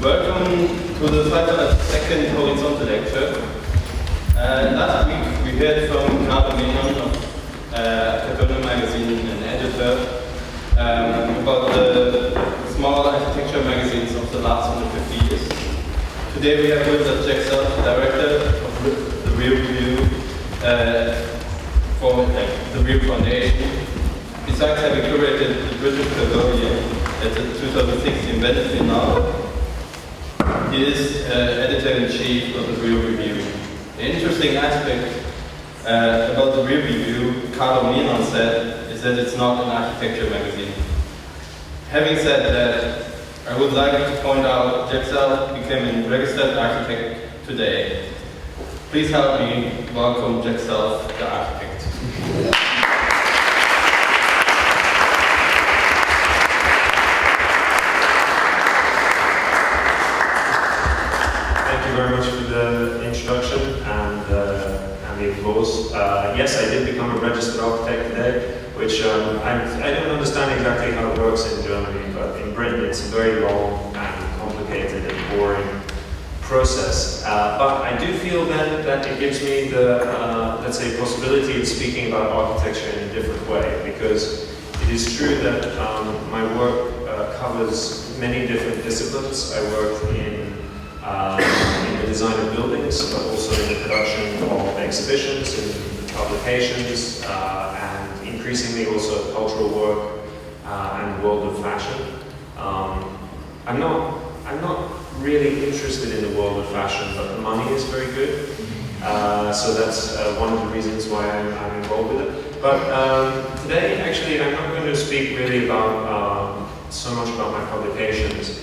Welcome to the 502nd Horizonte lecture. Last week we heard from Carlo Menon of Perpetual magazine and editor about the small architecture magazines of the last 150 years. Today we have with us Jack Self, director of the Real Review for the Real Foundation. Besides having curated the British Pavilion at the 2016 Venice Biennale, he is editor-in-chief of the Real Review. The interesting aspect about the Real Review, Carlo Menon said, is that it's not an architecture magazine. Having said that, I would like to point out Jack Self became a registered architect today. Please help me welcome Jack Self, the architect. Thank you very much for the introduction and the applause. Yes, I did become a registered architect today, which I don't understand exactly how it works in Germany, but in Britain it's a very long and complicated and boring process. But I do feel then that it gives me the, let's say, possibility of speaking about architecture in a different way, because it is true that my work covers many different disciplines. I work in the design of buildings, but also in the production of exhibitions and publications, and increasingly also cultural work and world of fashion. I'm not really interested in the world of fashion, but the money is very good, so that's one of the reasons why I'm involved with it. But today, actually, I'm not going to speak really about so much about my publications.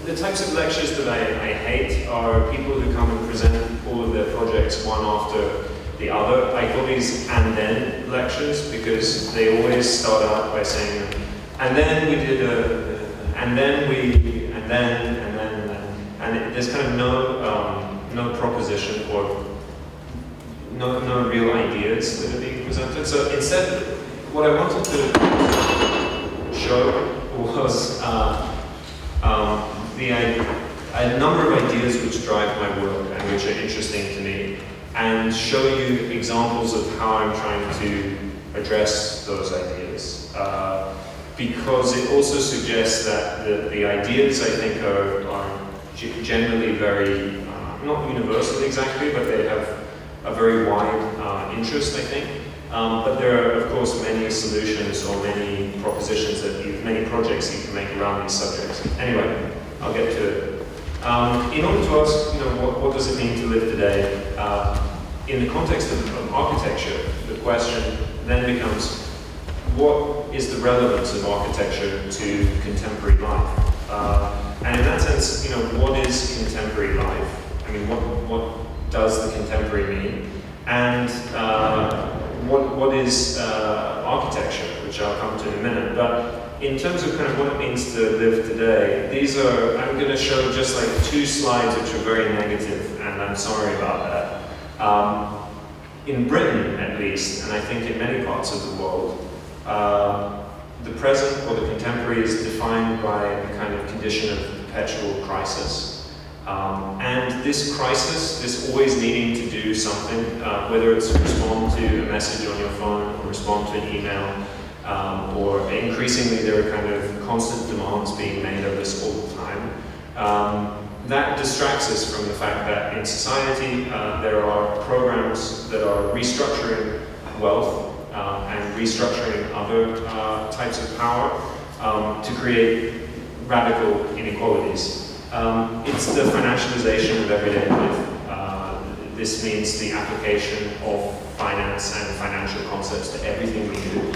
The types of lectures that I hate are people who come and present all of their projects one after the other. I call these "and then" lectures because they always start out by saying, and then we did and then we, and there's kind of no proposition or no real ideas that are being presented. So instead, what I wanted to show was a number of ideas which drive my work and which are interesting to me, and show you examples of how I'm trying to address those ideas. Because it also suggests that the ideas, I think, are generally very, not universal exactly, but they have a very wide interest, I think. But there are, of course, many solutions or many propositions many projects you can make around these subjects. Anyway, I'll get to it. In order to ask, what does it mean to live today? In the context of architecture, the question then becomes, what is the relevance of architecture to contemporary life? And in that sense, what is contemporary life? I mean, what does the contemporary mean? And what is architecture, which I'll come to in a minute. But in terms of kind of what it means to live today, I'm going to show just like 2 slides which are very negative, and I'm sorry about that. In Britain, at least, and I think in many parts of the world, the present or the contemporary is defined by a kind of condition of perpetual crisis. And this crisis, this always needing to do something, whether it's respond to a message on your phone or respond to an email, or increasingly there are kind of constant demands being made of us all the time, that distracts us from the fact that in society there are programs that are restructuring wealth and restructuring other types of power to create radical inequalities. It's the financialization of everyday life. This means the application of finance and financial concepts to everything we do.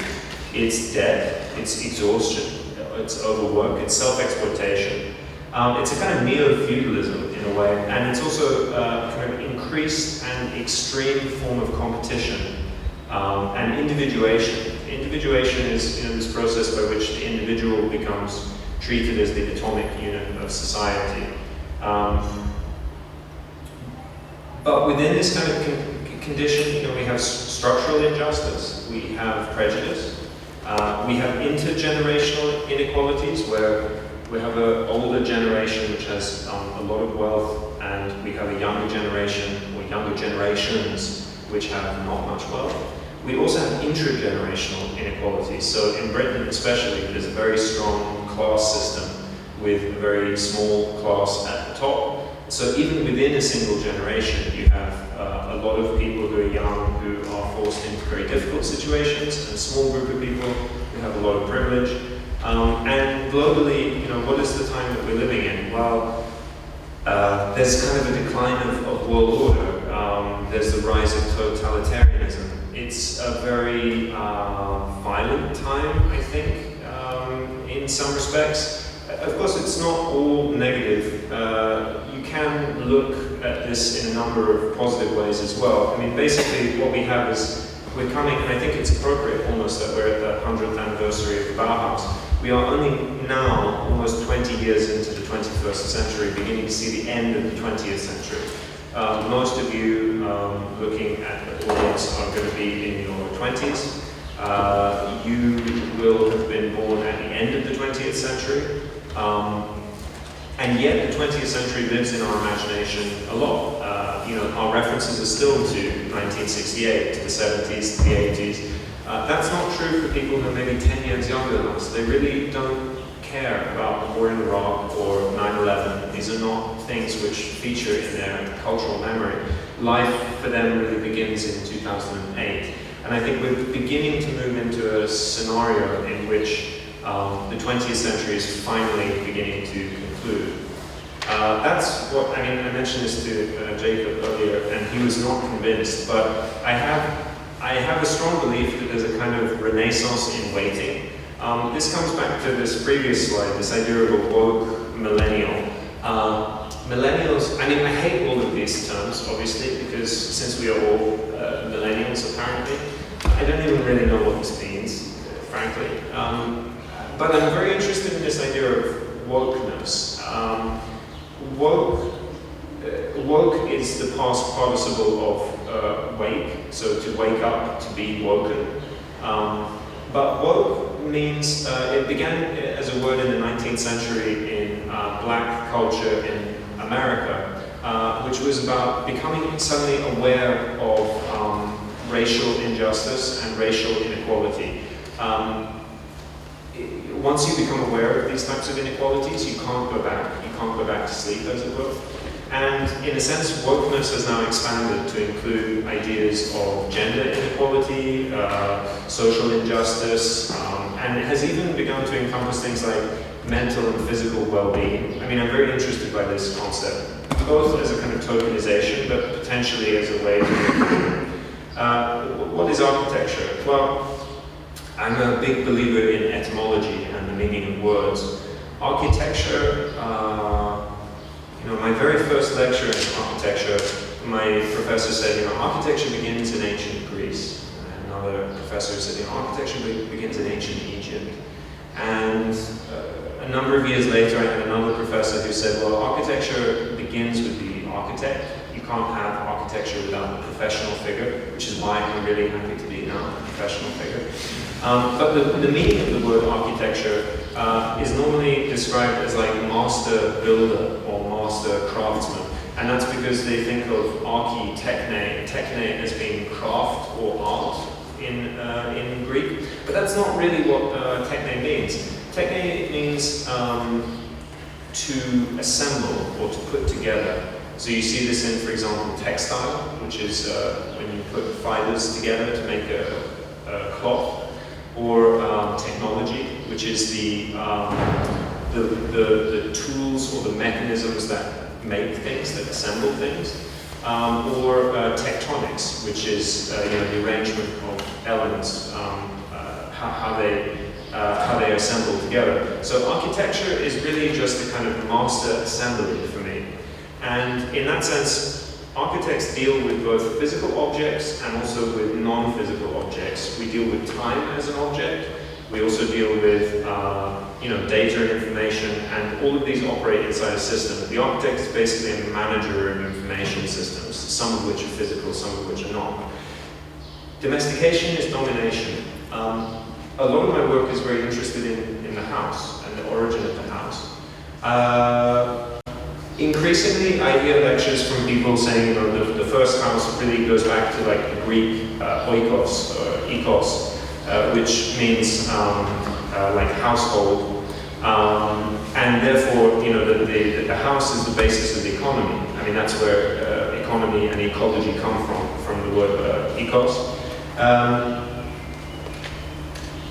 It's debt, it's exhaustion, it's overwork, it's self-exploitation. It's a kind of neo-feudalism in a way, and it's also a kind of increased and extreme form of competition and individuation. Individuation is this process by which the individual becomes treated as the atomic unit of society. But within this kind of condition, we have structural injustice, we have prejudice, we have intergenerational inequalities where We have an older generation which has a lot of wealth, and we have a younger generation, or younger generations, which have not much wealth. We also have intergenerational inequalities. So in Britain especially, there's a very strong class system with a very small class at the top. So even within a single generation, you have a lot of people who are young who are forced into very difficult situations, and a small group of people who have a lot of privilege. And globally, what is the time that we're living in? Well, there's kind of a decline of world order. There's the rise of totalitarianism. It's a very violent time, I think, in some respects. Of course, it's not all negative. You can look at this in a number of positive ways as well. I mean, basically, what we have is we're coming, and I think it's appropriate almost that we're at the 100th anniversary of the Bauhaus. We are only now, almost 20 years into the 21st century, beginning to see the end of the 20th century. Most of you looking at the audience are going to be in your 20s. You will have been born at the end of the 20th century. And yet the 20th century lives in our imagination a lot. Our references are still to 1968, to the 70s, to the 80s. That's not true for people who are maybe 10 years younger than us. They really don't care about the war in Iraq or 9/11. These are not things which feature in their cultural memory. Life for them really begins in 2008. And I think we're beginning to move into a scenario in which the 20th century is finally beginning to conclude. That's what, I mentioned this to Jacob earlier, and he was not convinced, but I have a strong belief that there's a kind of renaissance in waiting. This comes back to this previous slide, this idea of a woke millennial. Millennials, I hate all of these terms, obviously, because since we are all millennials, apparently, I don't even really know what this means, frankly. But I'm very interested in this idea of wokeness. Woke is the past participle of wake, so to wake up, to be woken. But woke means, it began as a word in the 19th century in black culture in America, which was about becoming suddenly aware of racial injustice and racial inequality. Once you become aware of these types of inequalities, you can't go back. You can't go back to sleep, as it were. And in a sense, wokeness has now expanded to include ideas of gender inequality, social injustice, and it has even begun to encompass things like mental and physical well-being. I'm very interested by this concept, both as a kind of tokenization, but potentially as a way to what is architecture? Well, I'm a big believer in etymology and the meaning of words. Architecture, my very first lecture in architecture, my professor said, architecture begins in ancient Greece. And another professor said, architecture begins in ancient Egypt. And a number of years later, I had another professor who said, well, architecture begins with the architect. You can't have architecture without a professional figure, which is why I'm really happy to be now a professional figure. But the meaning of the word architecture is normally described as like master builder or master craftsman. And that's because they think of techne as being craft or art in Greek. But that's not really what techne means. Techne means to assemble or to put together. So you see this in, for example, textile, which is when you put fibers together to make a cloth. Or technology, which is the tools or the mechanisms that make things, that assemble things, or tectonics, which is the arrangement of elements, how they assemble together. So architecture is really just a kind of master assembly for me, and in that sense, architects deal with both physical objects and also with non-physical objects. We deal with time as an object. We also deal with data and information, and all of these operate inside a system. The architect is basically a manager of information systems, some of which are physical, some of which are not. Domestication is domination. A lot of my work is very interested in the house and the origin of the house. Increasingly, I hear lectures from people saying, the first house really goes back to like the Greek oikos, or ekos, which means like household, and therefore, the house is the basis of the economy. I mean, that's where economy and ecology come from the word ecos.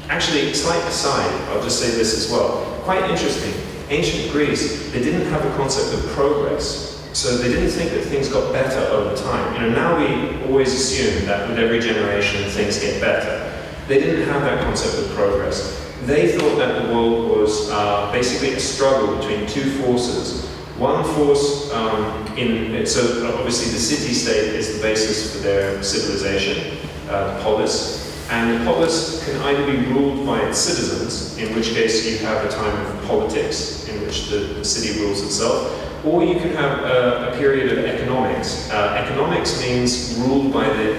Actually, slight aside, I'll just say this as well. Quite interesting. Ancient Greece, they didn't have a concept of progress, so they didn't think that things got better over time. Now we always assume that with every generation things get better. They didn't have that concept of progress. They thought that the world was basically a struggle between two forces. One force so obviously the city-state is the basis for their civilization, the polis. And the polis can either be ruled by its citizens, in which case you have a time of politics, in which the city rules itself, or you can have a period of economics. Economics means ruled by the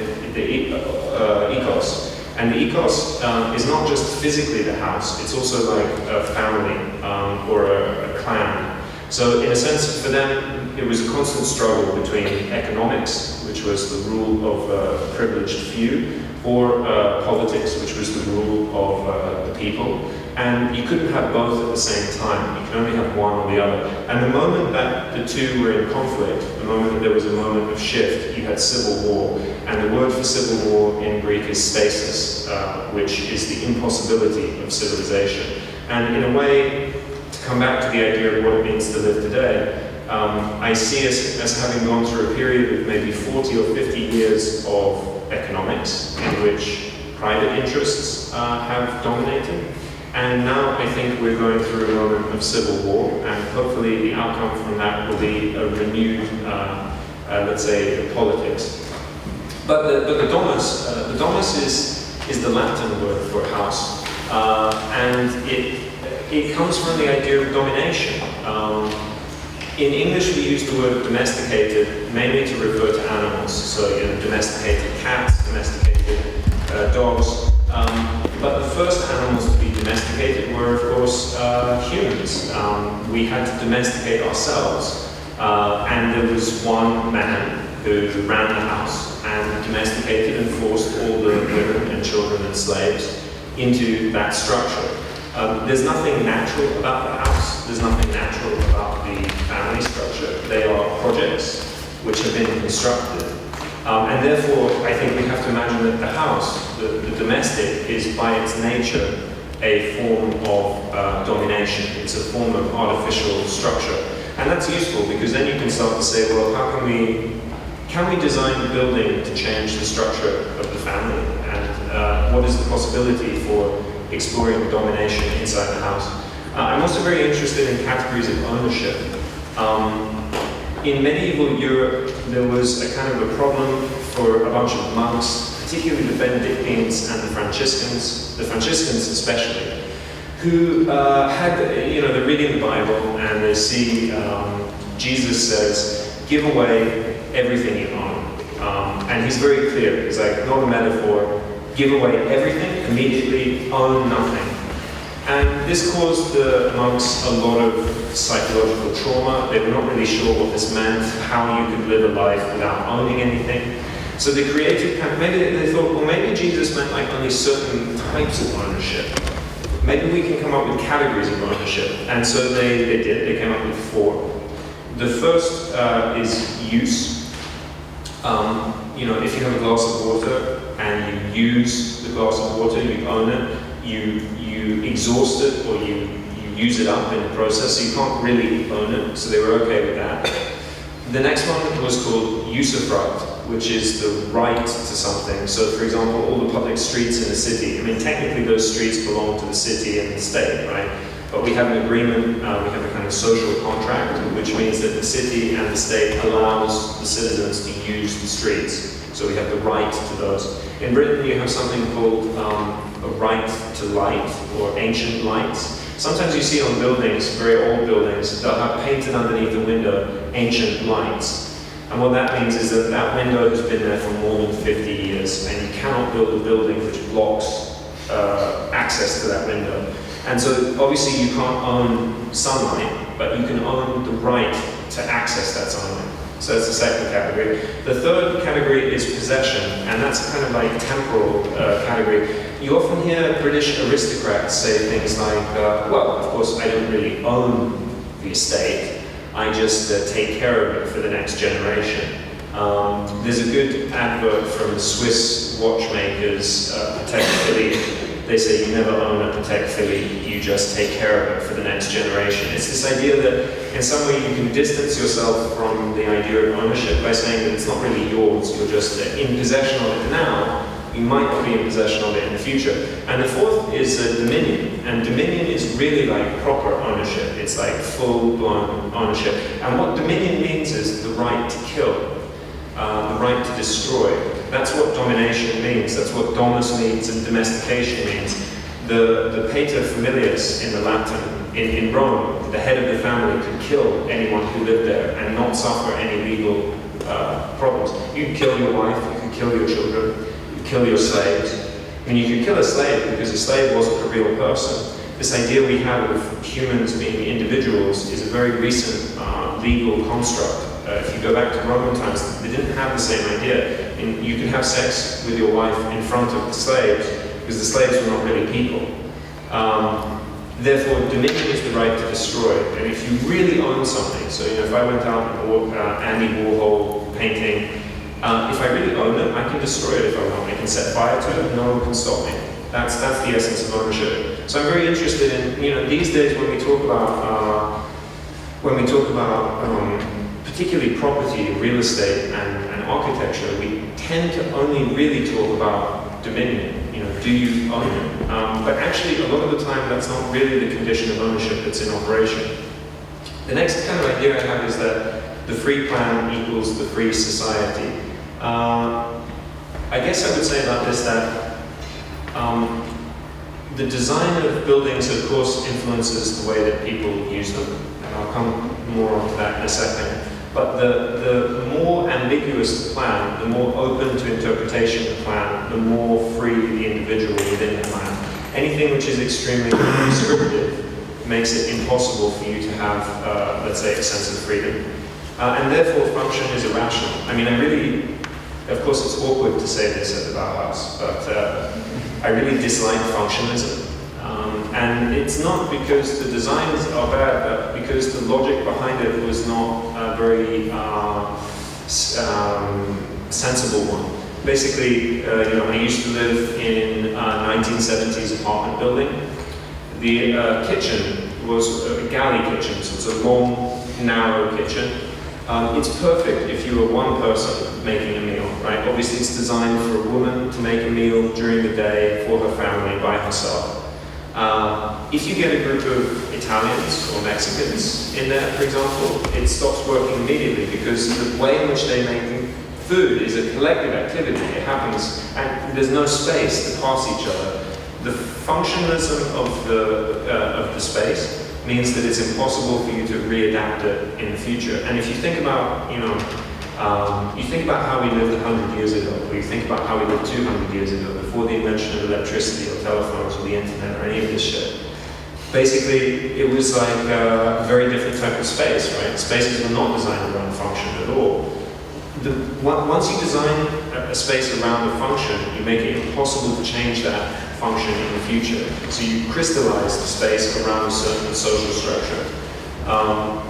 ecos. And the ecos is not just physically the house, it's also like a family or a clan. So in a sense, for them, it was a constant struggle between economics, which was the rule of a privileged few, or politics, which was the rule of the people. And you couldn't have both at the same time. You can only have one or the other. And the moment that the two were in conflict, the moment that there was a moment of shift, you had civil war. And the word for civil war in Greek is stasis, which is the impossibility of civilization. And in a way, to come back to the idea of what it means to live today, I see us as having gone through a period of maybe 40 or 50 years of economics in which private interests have dominated. And now I think we're going through a moment of civil war, and hopefully the outcome from that will be a renewed, let's say, politics. But the domus is the Latin word for house, and it comes from the idea of domination. In English, we use the word domesticated mainly to refer to animals, so domesticated cats, domesticated dogs. But the first animals to be domesticated were, of course, humans. We had to domesticate ourselves, and there was one man who ran the house and domesticated and forced all the women and children and slaves into that structure. There's nothing natural about the house. There's nothing natural about the family structure. They are projects which have been constructed. And therefore, I think we have to imagine that the house, the domestic, is by its nature a form of domination. It's a form of artificial structure. And that's useful because then you can start to say, well, how can we design the building to change the structure of the family? And what is the possibility for exploring domination inside the house? I'm also very interested in categories of ownership. In medieval Europe, there was a kind of a problem for a bunch of monks, particularly the Benedictines and the Franciscans especially, who they're reading the Bible and they see Jesus says, give away everything you own. And he's very clear, he's like, not a metaphor, give away everything, immediately own nothing. And this caused the monks a lot of psychological trauma. They were not really sure what this meant, how you could live a life without owning anything. So they created, maybe they thought, well, maybe Jesus meant like only certain types of ownership. Maybe we can come up with categories of ownership. And so they did, they came up with 4. The first is use. If you have a glass of water and you use the glass of water, you own it, you exhaust it or you use it up in the process, so you can't really own it, so they were okay with that. The next one was called usufruct, which is the right to something. So for example, all the public streets in the city, I mean technically those streets belong to the city and the state, right? But we have an agreement, we have a kind of social contract, which means that the city and the state allows the citizens to use the streets. So we have the right to those. In Britain, you have something called a right to light, or ancient lights. Sometimes you see on buildings, very old buildings, they'll have painted underneath the window ancient lights. And what that means is that that window has been there for more than 50 years, and you cannot build a building which blocks access to that window. And so obviously you can't own sunlight, but you can own the right to access that sunlight. So that's the second category. The third category is possession, and that's kind of like temporal category. You often hear British aristocrats say things like, well, of course, I don't really own the estate, I just take care of it for the next generation. There's a good advert from Swiss watchmakers, Patek Philippe. They say you never own a Patek Philippe, you just take care of it for the next generation. It's this idea that in some way you can distance yourself from the idea of ownership by saying that it's not really yours, you're just in possession of it now, you might not be in possession of it in the future. And the fourth is dominion, and dominion is really like proper ownership, it's like full-blown ownership. And what dominion means is the right to kill. The right to destroy. That's what domination means, that's what domus means and domestication means. The pater familias in the Latin, in Rome, the head of the family could kill anyone who lived there and not suffer any legal problems. You could kill your wife, you could kill your children, you could kill your slaves. I mean, you could kill a slave because a slave wasn't a real person. This idea we have of humans being individuals is a very recent legal construct. If you go back to Roman times, they didn't have the same idea. You could have sex with your wife in front of the slaves, because the slaves were not really people. Therefore, dominion is the right to destroy. And if you really own something, so if I went out and bought Andy Warhol painting, if I really own it, I can destroy it if I want. I can set fire to it, no one can stop me. That's the essence of ownership. So I'm very interested in, these days when we talk about particularly property, real estate, and architecture, we tend to only really talk about dominion. Do you own it? But actually, a lot of the time, that's not really the condition of ownership that's in operation. The next kind of idea I have is that the free plan equals the free society. I guess I would say about this that the design of buildings, of course, influences the way that people use them. And I'll come more onto that in a second. But the more ambiguous the plan, the more open to interpretation the plan, the more free the individual within the plan. Anything which is extremely prescriptive makes it impossible for you to have, let's say, a sense of freedom. And therefore, function is irrational. I mean, of course it's awkward to say this at the Bauhaus, but I really dislike functionalism. And it's not because the designs are bad, but because the logic behind it was not a very sensible one. Basically, I used to live in a 1970s apartment building. The kitchen was a galley kitchen, so it's a long, narrow kitchen. It's perfect if you were one person making a meal, right? Obviously, it's designed for a woman to make a meal during the day for her family by herself. If you get a group of Italians or Mexicans in there, for example, it stops working immediately because the way in which they make food is a collective activity. It happens, and there's no space to pass each other. The functionalism of the space means that it's impossible for you to readapt it in the future. And if you think about, you think about how we lived 100 years ago, or you think about how we lived 200 years ago, before the invention of electricity or telephones or the internet or any of this shit. Basically, it was like a very different type of space, right? Spaces were not designed around function at all. Once you design a space around a function, you make it impossible to change that function in the future. So you crystallize the space around a certain social structure. I'll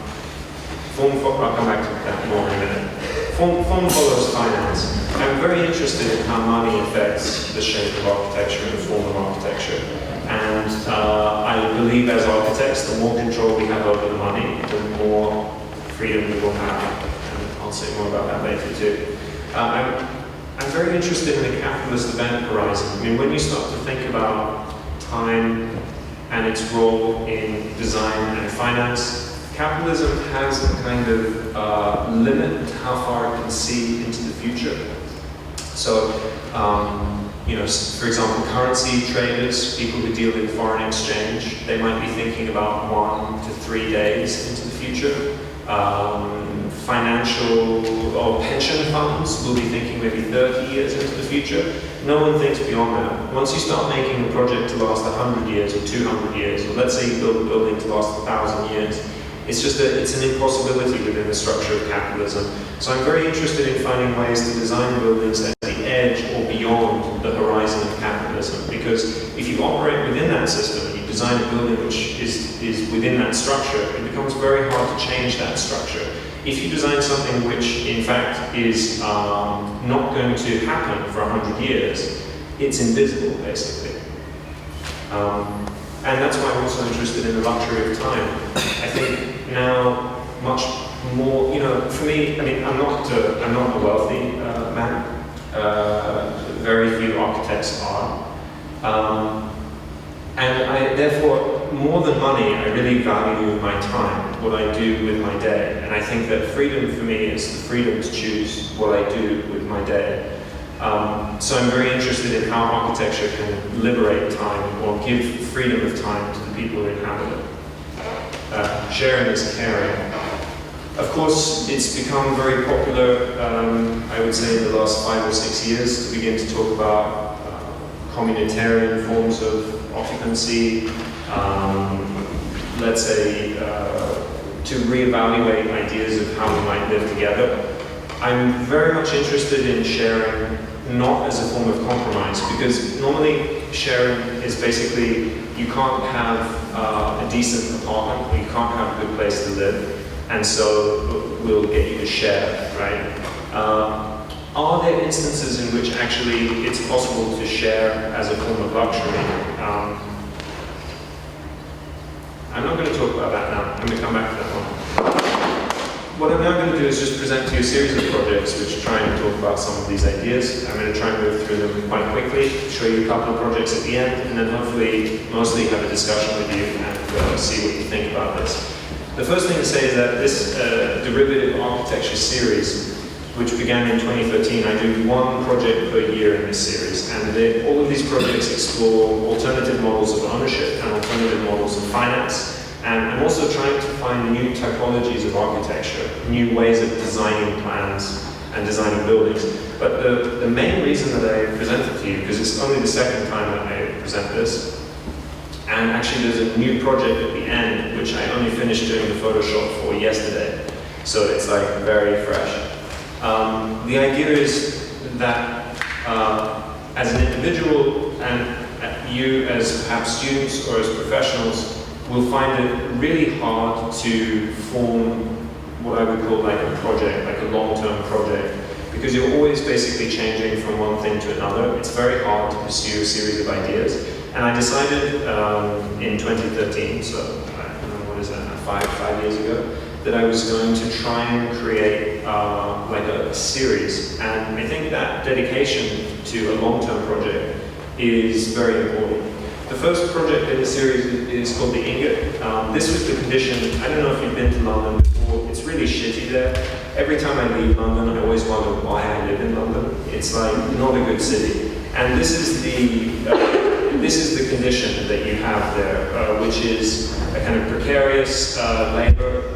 come back to that more in a minute. Form follows finance. I'm very interested in how money affects the shape of architecture and the form of architecture. And I believe as architects, the more control we have over the money, the more freedom we will have. And I'll say more about that later too. I'm very interested in the capitalist event horizon. I mean, when you start to think about time and its role in design and finance, capitalism has a kind of limit to how far it can see into the future. So, for example, currency traders, people who deal in foreign exchange, they might be thinking about 1 to 3 days into the future. financial or pension funds will be thinking maybe 30 years into the future. No one thinks beyond that. Once you start making a project to last 100 years or 200 years, or let's say you build a building to last 1,000 years, it's an impossibility within the structure of capitalism. So I'm very interested in finding ways to design buildings at the edge or beyond the horizon of capitalism, because if you operate within that system and you design a building which is within that structure, it becomes very hard to change that structure. If you design something which in fact is not going to happen for 100 years, it's invisible basically. And that's why I'm also interested in the luxury of time. I think now much more, for me, I mean, I'm not a wealthy man. Very few architects are. And I, therefore, more than money, I really value my time, what I do with my day. And I think that freedom for me is the freedom to choose what I do with my day. So I'm very interested in how architecture can liberate time or give freedom of time to the people who inhabit it. Sharing is caring. Of course, it's become very popular, I would say, in the last 5 or 6 years to begin to talk about communitarian forms of occupancy, let's say, to reevaluate ideas of how we might live together. I'm very much interested in sharing not as a form of compromise, because normally sharing is basically you can't have a decent apartment, or you can't have a good place to live, and so we'll get you to share, right? Are there instances in which actually it's possible to share as a form of luxury? I'm not going to talk about that now. I'm going to come back to that one. What I'm now going to do is just present to you a series of projects which try and talk about some of these ideas. I'm going to try and move through them quite quickly, show you a couple of projects at the end, and then hopefully mostly have a discussion with you and see what you think about this. The first thing to say is that this derivative architecture series, which began in 2013, I do one project per year in this series, and all of these projects explore alternative models of ownership and alternative models of finance. And I'm also trying to find new typologies of architecture, new ways of designing plans and designing buildings. But the main reason that I present it to you, because it's only the second time that I present this, and actually there's a new project at the end, which I only finished doing the Photoshop for yesterday. So it's like very fresh. The idea is that as an individual and you as perhaps students or as professionals will find it really hard to form what I would call like a project, like a long-term project, because you're always basically changing from one thing to another. It's very hard to pursue a series of ideas. And I decided in 2013, so I don't know, what is that, 5 years ago, that I was going to try and create like a series. And I think that dedication to a long-term project is very important. The first project in the series is called the Ingot. This was the condition. I don't know if you've been to London before. It's really shitty there. Every time I leave London, I always wonder why I live in London. It's like not a good city. And this is the condition that you have there, which is a kind of precarious labor,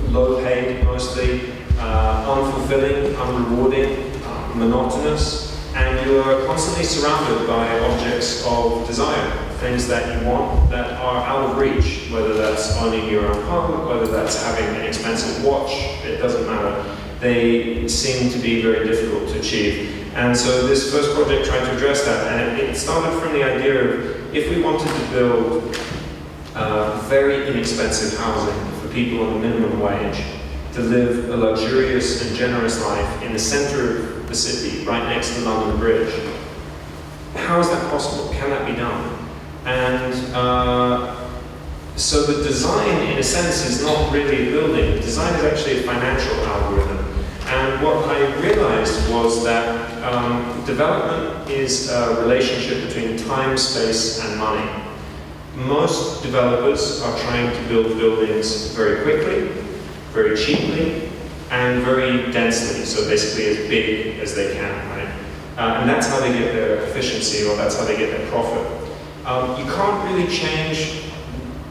low paid mostly, unfulfilling, unrewarding, monotonous. And you are constantly surrounded by objects of desire, things that you want that are out of reach, whether that's owning your own home, whether that's having an expensive watch, it doesn't matter. They seem to be very difficult to achieve. And so this first project tried to address that, and it started from the idea of if we wanted to build very inexpensive housing for people on the minimum wage, to live a luxurious and generous life in the center of the city, right next to London Bridge. How is that possible? Can that be done? And so the design, in a sense, is not really a building. The design is actually a financial algorithm. And what I realized was that development is a relationship between time, space, and money. Most developers are trying to build buildings very quickly, very cheaply, and very densely, so basically as big as they can, right? And that's how they get their efficiency, or that's how they get their profit. You can't really change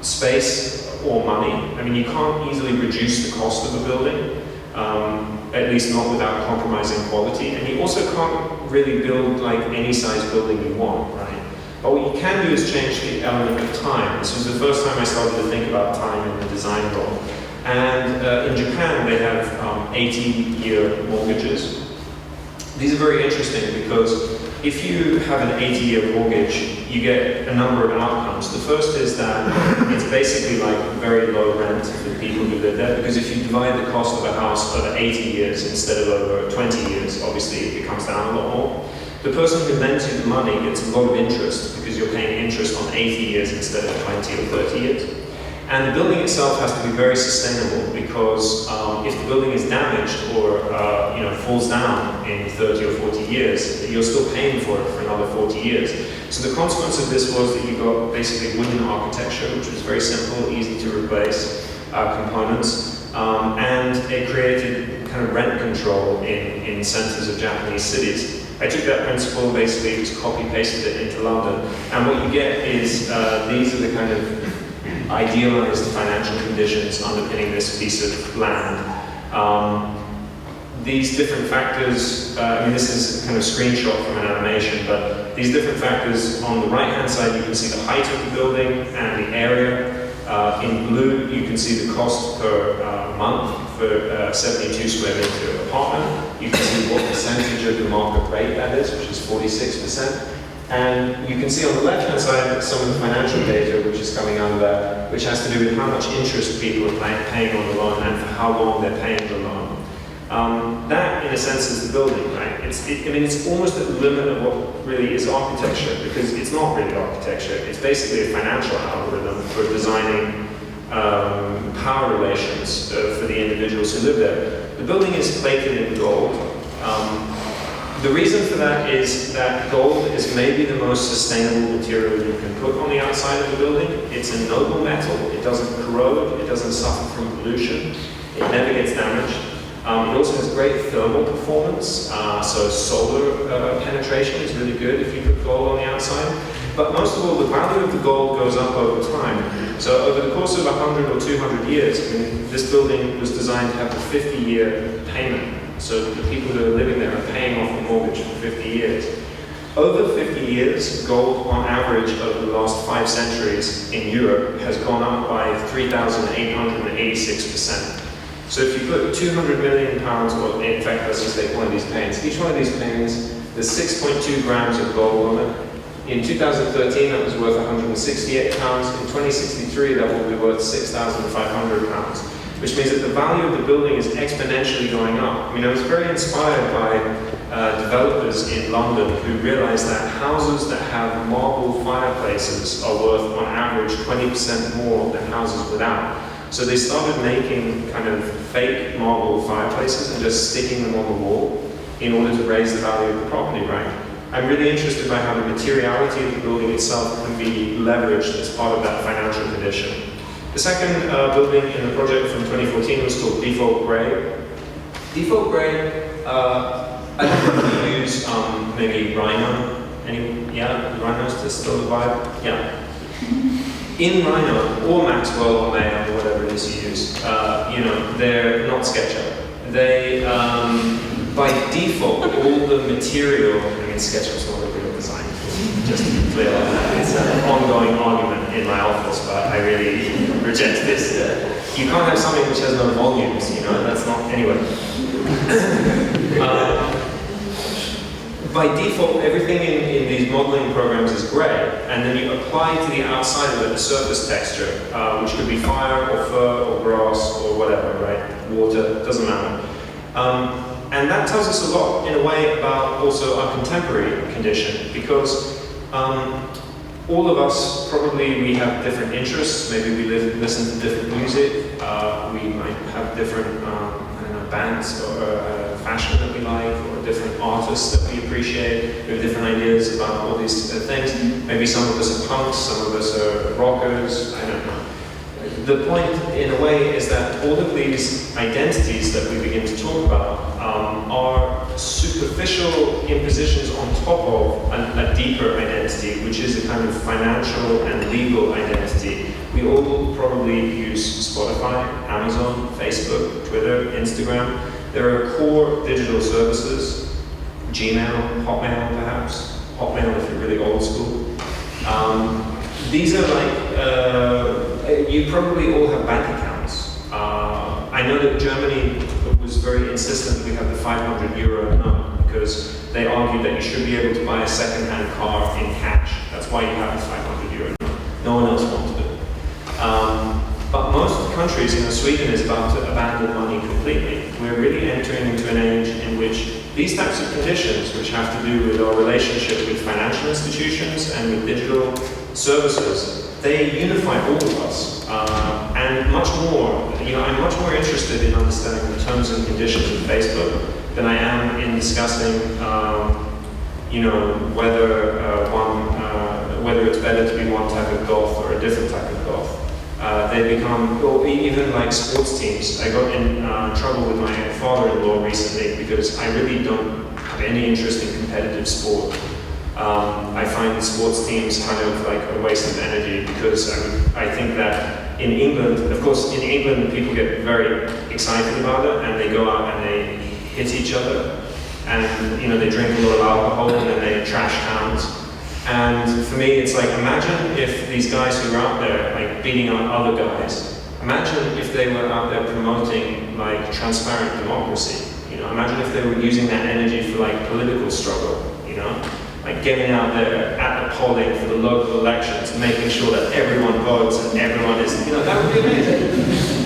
space or money. I mean, you can't easily reduce the cost of a building. at least not without compromising quality. And you also can't really build like any size building you want, right? But what you can do is change the element of time. This was the first time I started to think about time in the design role. And in Japan, they have 80-year mortgages. These are very interesting because if you have an 80-year mortgage, you get a number of outcomes. The first is that it's basically like very low rent for people who live there, because if you divide the cost of a house over 80 years instead of over 20 years, obviously it comes down a lot more. The person who lends you the money gets a lot of interest because you're paying interest on 80 years instead of 20 or 30 years. And the building itself has to be very sustainable because if the building is damaged or falls down in 30 or 40 years, you're still paying for it for another 40 years. So the consequence of this was that you got basically wooden architecture, which was very simple, easy to replace components, and it created kind of rent control in centers of Japanese cities. I took that principle, basically just copy-pasted it into London, and what you get is these are the kind of idealized financial conditions underpinning this piece of land. These different factors, this is a kind of screenshot from an animation, but these different factors on the right-hand side, you can see the height of the building and the area. In blue, you can see the cost per month for a 72 square meter apartment. You can see what percentage of the market rate that is, which is 46%. And you can see on the left-hand side some of the financial data which is coming out of that, which has to do with how much interest people are paying on the loan and for how long they're paying the loan. That, in a sense, is the building, right? It's almost at the limit of what really is architecture, because it's not really architecture. It's basically a financial algorithm for designing power relations for the individuals who live there. The building is plated in gold. The reason for that is that gold is maybe the most sustainable material you can put on the outside of the building. It's a noble metal. It doesn't corrode. It doesn't suffer from pollution. It never gets damaged. It also has great thermal performance, so solar penetration is really good if you put gold on the outside. But most of all, the value of the gold goes up over time. So over the course of 100 or 200 years, this building was designed to have a 50-year payment. So the people who are living there are paying off the mortgage for 50 years. Over 50 years, gold on average over the last 5 centuries in Europe has gone up by 3,886%. So if you put 200 million pounds, or in fact, let's just take one of these panes. Each one of these panes, there's 6.2 grams of gold on it. In 2013, that was worth 168 pounds. In 2063, that will be worth 6,500 pounds. Which means that the value of the building is exponentially going up. I was very inspired by developers in London who realized that houses that have marble fireplaces are worth, on average, 20% more than houses without. So they started making kind of fake marble fireplaces and just sticking them on the wall in order to raise the value of the property, right? I'm really interested by how the materiality of the building itself can be leveraged as part of that financial condition. The second building in the project from 2014 was called Default Grey. Default Grey, I think we use maybe Rhino. Rhino's still the vibe? Yeah. In Rhino, or Maxwell, or Mayo, or whatever it is you use, they're not SketchUp. They, by default, all the material, SketchUp's not a real design tool, just to be clear on that. It's an ongoing argument in my office, but I really reject this. You can't have something which has no volumes, that's not, anyway. By default, everything in these modeling programs is gray, and then you apply to the outside of it a surface texture, which could be fire, or fur, or grass, or whatever, right? Water, doesn't matter. And that tells us a lot, in a way, about also our contemporary condition, because all of us, probably we have different interests. Maybe we listen to different music. We might have different bands or fashion that we like, or different artists that we appreciate. We have different ideas about all these things. Maybe some of us are punks, some of us are rockers, I don't know. The point, in a way, is that all of these identities that we begin to talk about are superficial impositions on top of a deeper identity, which is a kind of financial and legal identity. We all probably use Spotify, Amazon, Facebook, Twitter, Instagram. There are core digital services, Gmail, Hotmail perhaps, Hotmail if you're really old school. These are like, you probably all have bank accounts. I know that Germany was very insistent we have the 500 euro note because they argued that you should be able to buy a second-hand car in cash. That's why you have the 500 euro note. No one else wanted it. But most countries, Sweden is about to abandon money completely. We're really entering into an age in which these types of conditions, which have to do with our relationship with financial institutions and with digital services, they unify all of us. And much more, I'm much more interested in understanding the terms and conditions of Facebook than I am in discussing, whether it's better to be one type of golf or a different type of golf. They become, or even like sports teams. I got in trouble with my father-in-law recently because I really don't have any interest in competitive sport. I find sports teams kind of like a waste of energy because I think that in England, of course, in England people get very excited about it and they go out and they hit each other and they drink a lot of alcohol and then they trash towns. And for me, it's like, imagine if these guys who are out there, like, beating up other guys, imagine if they were out there promoting, like, transparent democracy, imagine if they were using that energy for, like, political struggle, like getting out there at the polling for the local elections, making sure that everyone votes and everyone is, that would be amazing.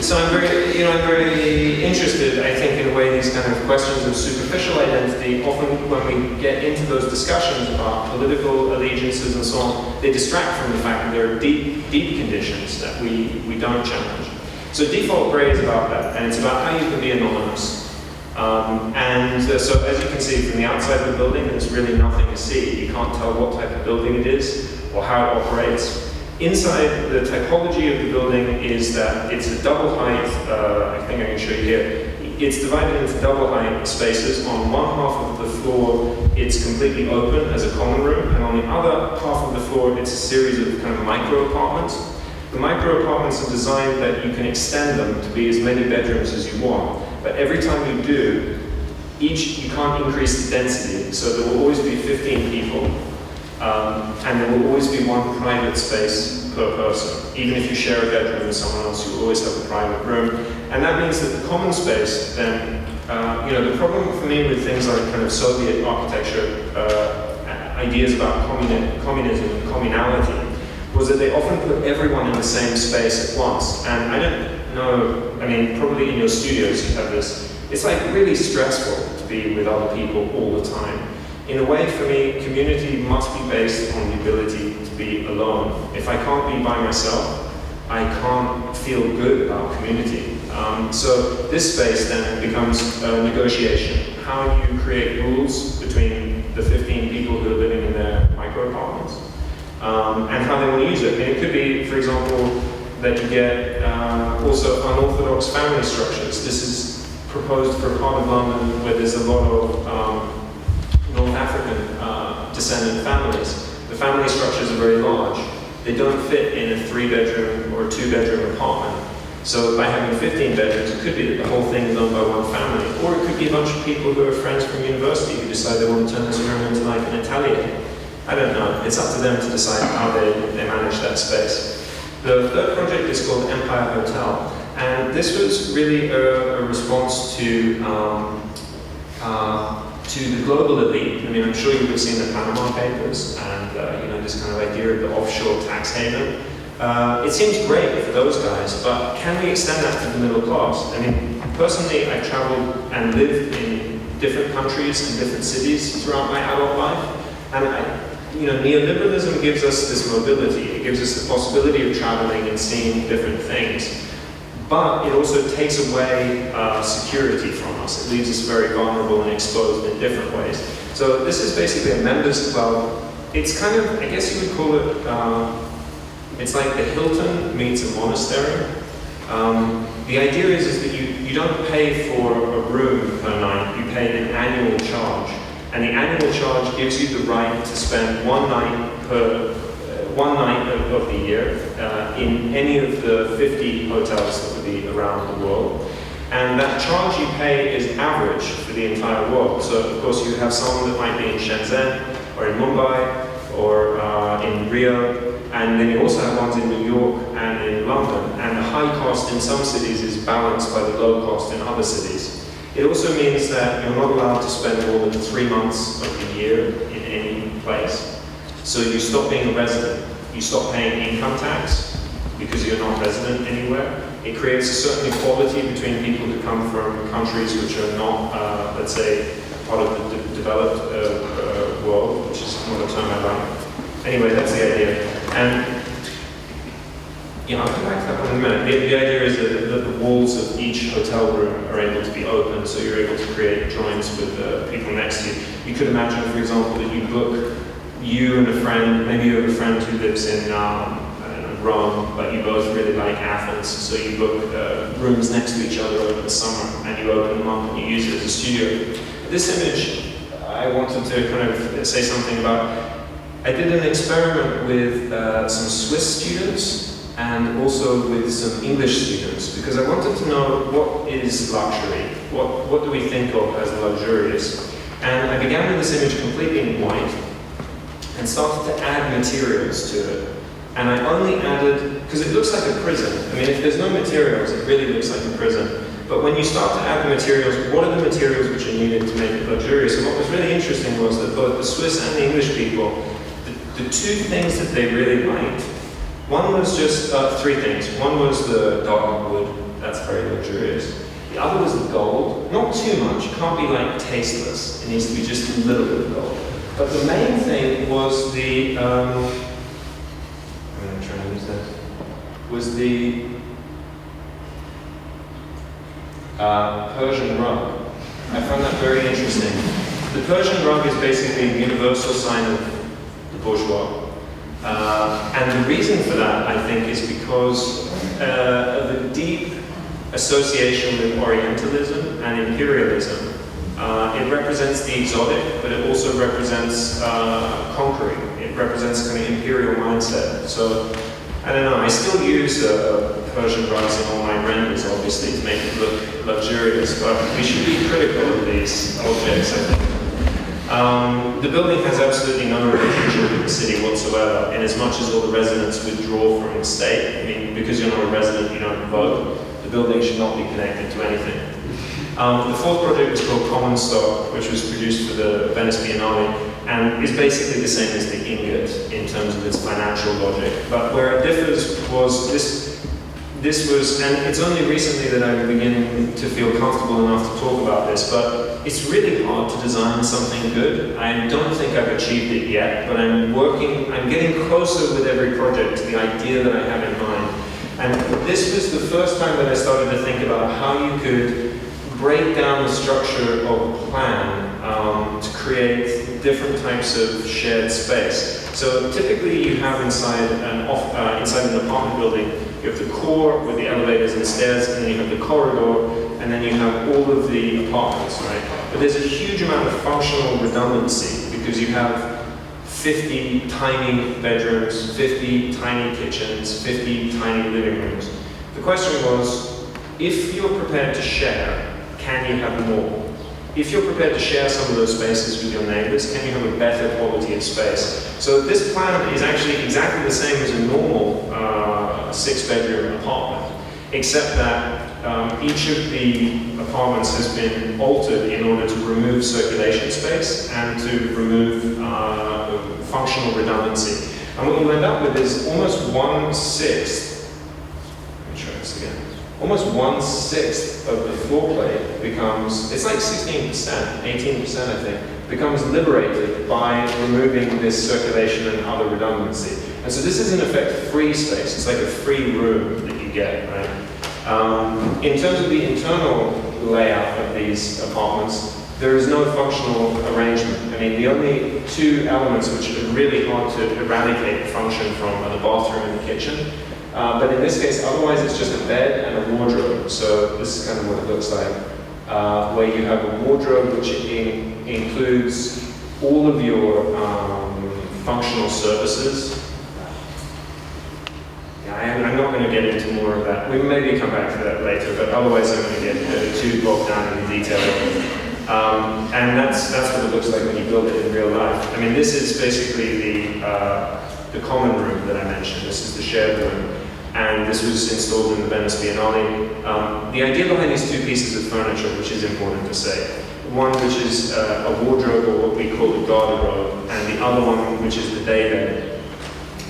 So I'm very interested, I think, in a way these kind of questions of superficial identity, often when we get into those discussions about political allegiances and so on, they distract from the fact that there are deep conditions that we don't challenge. So default gray is about that, and it's about how you can be anonymous. So as you can see from the outside of the building, there's really nothing to see. You can't tell what type of building it is or how it operates. Inside, the typology of the building is that it's a double height, I think I can show you here. It's divided into double height spaces. On one half of the floor, it's completely open as a common room, and on the other half of the floor, it's a series of kind of micro apartments. The micro apartments are designed that you can extend them to be as many bedrooms as you want, but every time you do, you can't increase the density, so there will always be 15 people. And there will always be one private space per person. Even if you share a bedroom with someone else, you will always have a private room. And that means that the common space then, the problem for me with things like kind of Soviet architecture, ideas about communism and communality, was that they often put everyone in the same space at once. And I don't know, probably in your studios you have this. It's like really stressful to be with other people all the time. In a way, for me, community must be based on the ability to be alone. If I can't be by myself, I can't feel good about community. So this space then becomes a negotiation. How you create rules between the 15 people who are living in their micro-apartments, and how they want to use it. It could be, for example, that you get also unorthodox family structures. This is proposed for a part of London where there's a lot of North African descendant families. The family structures are very large. They don't fit in a 3-bedroom or a 2-bedroom apartment. So by having 15 bedrooms, it could be that the whole thing is owned by one family. Or it could be a bunch of people who are friends from university who decide they want to turn this room into like an atelier. I don't know. It's up to them to decide how they manage that space. The third project is called Empire Hotel. And this was really a response to the global elite. I'm sure you would have seen the Panama Papers and this kind of idea of the offshore tax haven. It seems great for those guys, but can we extend that to the middle class? Personally, I've traveled and lived in different countries and different cities throughout my adult life, and neoliberalism gives us this mobility. It gives us the possibility of traveling and seeing different things. But it also takes away security from us. It leaves us very vulnerable and exposed in different ways. So this is basically a members club. It's kind of, I guess you would call it, it's like the Hilton meets a monastery. The idea is that you don't pay for a room per night, you pay an annual charge. And the annual charge gives you the right to spend one one night of the year in any of the 50 hotels that would be around the world. And that charge you pay is average for the entire world. So of course you have some that might be in Shenzhen, or in Mumbai, or in Rio, and then you also have ones in New York and in London. And the high cost in some cities is balanced by the low cost in other cities. It also means that you're not allowed to spend more than 3 months of the year in any place. So you stop being a resident. You stop paying income tax because you're not resident anywhere. It creates a certain equality between people who come from countries which are not, let's say, part of the developed world, which is not a term I like. Anyway, that's the idea. And I'll come back to that one in a minute. The idea is that the walls of each hotel room are able to be open, so you're able to create joints with people next to you. You could imagine, for example, that you book you and a friend, maybe you have a friend who lives in Rome, but you both really like Athens, so you book rooms next to each other over the summer, and you open them up and you use it as a studio. This image, I wanted to kind of say something about. I did an experiment with some Swiss students and also with some English students, because I wanted to know what is luxury, what do we think of as luxurious. And I began with this image completely in white and started to add materials to it. And I only added, because it looks like a prison. I mean, if there's no materials, it really looks like a prison. But when you start to add the materials, what are the materials which are needed to make it luxurious? And what was really interesting was that both the Swiss and the English people, the two things that they really liked, one was just three things. One was the dark wood, that's very luxurious. The other was the gold, not too much, it can't be like tasteless, it needs to be just a little bit of gold. But the main thing was the, I'm going to try and use that, was the Persian rug. I found that very interesting. The Persian rug is basically a universal sign of the bourgeois. And the reason for that, I think, is because of the deep association with Orientalism and imperialism. It represents the exotic, but it also represents conquering. It represents kind of imperial mindset. So, I don't know, I still use Persian rugs in all my renders, obviously, to make it look luxurious, but we should be critical of these objects, I think. The building has absolutely no relationship with the city whatsoever, in as much as all the residents withdraw from the state. I mean, because you're not a resident, you don't vote. The building should not be connected to anything. The fourth project was called Common Stock, which was produced for the Venice Biennale, and is basically the same as the ingot in terms of its financial logic. But where it differs was this was, and it's only recently that I'm beginning to feel comfortable enough to talk about this, but it's really hard to design something good. I don't think I've achieved it yet, but I'm getting closer with every project to the idea that I have in mind. And this was the first time that I started to think about how you could break down the structure of a plan to create different types of shared space. So typically you have inside an apartment building, you have the core with the elevators and the stairs, and then you have the corridor, and then you have all of the apartments, right? But there's a huge amount of functional redundancy because you have 50 tiny bedrooms, 50 tiny kitchens, 50 tiny living rooms. The question was, if you're prepared to share, can you have more? If you're prepared to share some of those spaces with your neighbors, can you have a better quality of space? So this plan is actually exactly the same as a normal 6-bedroom apartment, except that each of the apartments has been altered in order to remove circulation space and to remove functional redundancy. And what you end up with is almost 1/6, let me try this again, almost 1/6 of the floor plate becomes, it's like 16%, 18% I think, becomes liberated by removing this circulation and other redundancy. And so this is in effect free space, it's like a free room that you get, right? In terms of the internal layout of these apartments, there is no functional arrangement. I mean, the only two elements which are really hard to eradicate function from are the bathroom and the kitchen. But in this case, otherwise it's just a bed and a wardrobe. So this is kind of what it looks like, where you have a wardrobe which includes all of your functional services. I'm not going to get into more of that. We maybe come back to that later, but otherwise I'm going to get too bogged down in the detail. And that's what it looks like when you build it in real life. I mean, this is basically the common room that I mentioned. This is the shared room. And this was installed in the Venice Biennale. The idea behind these two pieces of furniture, which is important to say, one which is a wardrobe, or what we call a garderobe, and the other one which is the day bed.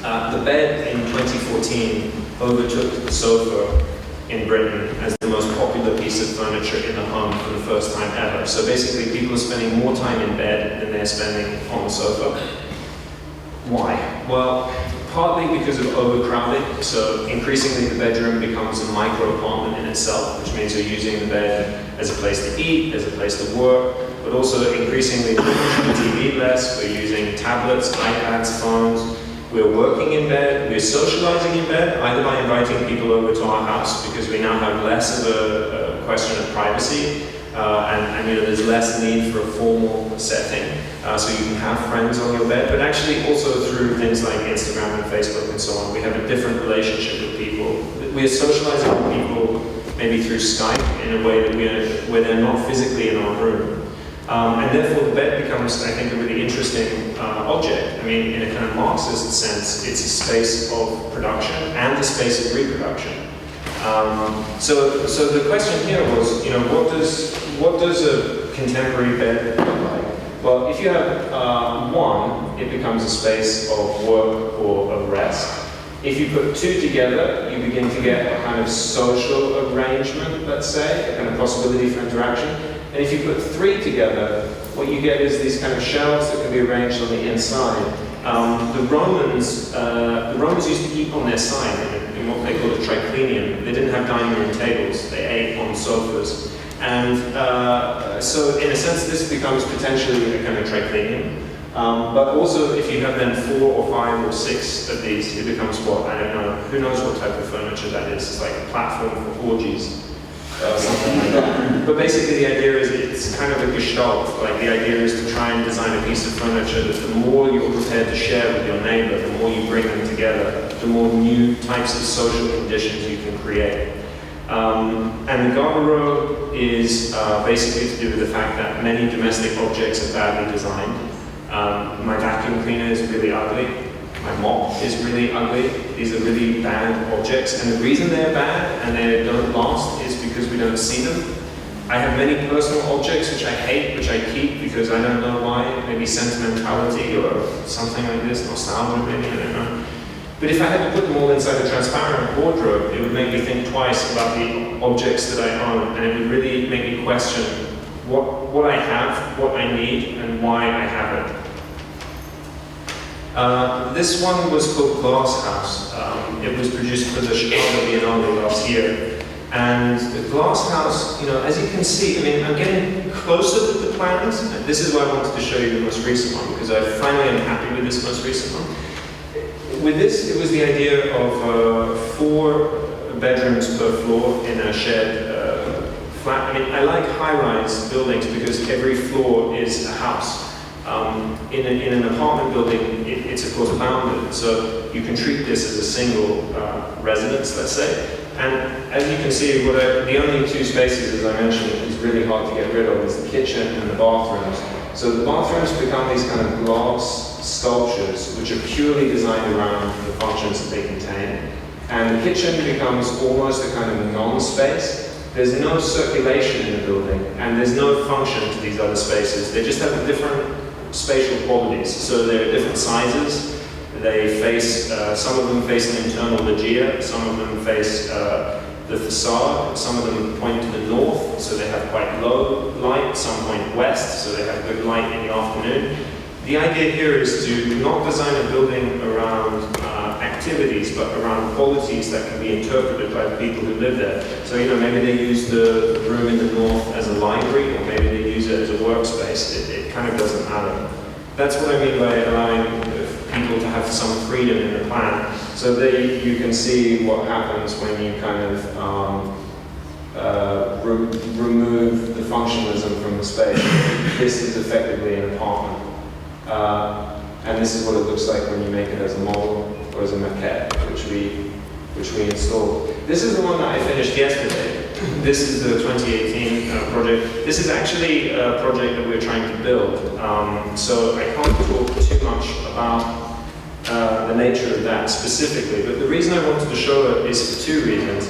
The bed in 2014 overtook the sofa in Britain as the most popular piece of furniture in the home for the first time ever. So basically people are spending more time in bed than they're spending on the sofa. Why? Well, partly because of overcrowding. So increasingly the bedroom becomes a micro apartment in itself, which means you're using the bed as a place to eat, as a place to work, but also increasingly we're watching the TV less, we're using tablets, iPads, phones. We're working in bed, we're socializing in bed, either by inviting people over to our house, because we now have less of a question of privacy, and you know, there's less need for a formal setting, so you can have friends on your bed, but actually also through things like Instagram and Facebook and so on, we have a different relationship with people. We're socializing with people maybe through Skype in a way that where they're not physically in our room. And therefore the bed becomes, I think, a really interesting object. I mean, in a kind of Marxist sense, it's a space of production and a space of reproduction. So the question here was, you know, what does a contemporary bed look like? Well, if you have one, it becomes a space of work or of rest. If you put two together, you begin to get a kind of social arrangement, let's say, a kind of possibility for interaction. And if you put three together, what you get is these kind of shelves that can be arranged on the inside. The Romans used to eat on their side in what they called a triclinium. They didn't have dining room tables, they ate on sofas. And so in a sense this becomes potentially a kind of triclinium. But also if you have then 4 or 5 or 6 of these, it becomes what? I don't know, who knows what type of furniture that is. It's like a platform for orgies. Something like that. But basically the idea is it's kind of a gestalt. Like the idea is to try and design a piece of furniture that the more you're prepared to share with your neighbor, the more you bring them together, the more new types of social conditions you can create. And the garderobe is basically to do with the fact that many domestic objects are badly designed. My vacuum cleaner is really ugly. My mop is really ugly. These are really bad objects, and the reason they're bad and they don't last is because we don't see them. I have many personal objects which I hate, which I keep because I don't know why, maybe sentimentality or something like this, nostalgia maybe, I don't know. But if I had to put them all inside a transparent wardrobe, it would make me think twice about the objects that I own, and it would really make me question what I have, what I need, and why I have it. This one was called Glass House. It was produced for the Chicago Biennale last year. And the Glass House, you know, as you can see, I mean, I'm getting closer with the plans. And this is why I wanted to show you the most recent one, because I finally am happy with this most recent one. With this, it was the idea of 4 bedrooms per floor in a shared flat. I mean, I like high-rise buildings because every floor is a house. In an apartment building, it's of course bounded, so you can treat this as a single residence, let's say. And as you can see, the only 2 spaces, as I mentioned, is really hard to get rid of is the kitchen and the bathrooms. So the bathrooms become these kind of glass sculptures, which are purely designed around the functions that they contain. And the kitchen becomes almost a kind of non-space. There's no circulation in the building, and there's no function to these other spaces. They just have different spatial qualities. So they're different sizes. They face, some of them face an internal loggia, some of them face the facade, some of them point to the north, so they have quite low light, some point west, so they have good light in the afternoon. The idea here is to not design a building around activities, but around qualities that can be interpreted by the people who live there. So, you know, maybe they use the room in the north as a library, or maybe they use it as a workspace. It kind of doesn't matter. That's what I mean by allowing people to have some freedom in the plan. So there you can see what happens when you kind of remove the functionalism from the space. This is effectively an apartment. And this is what it looks like when you make it as a model or as a maquette, which we which we installed. This is the one that I finished yesterday. This is the 2018 project. This is actually a project that we're trying to build. So I can't talk too much about the nature of that specifically, but the reason I wanted to show it is for two reasons.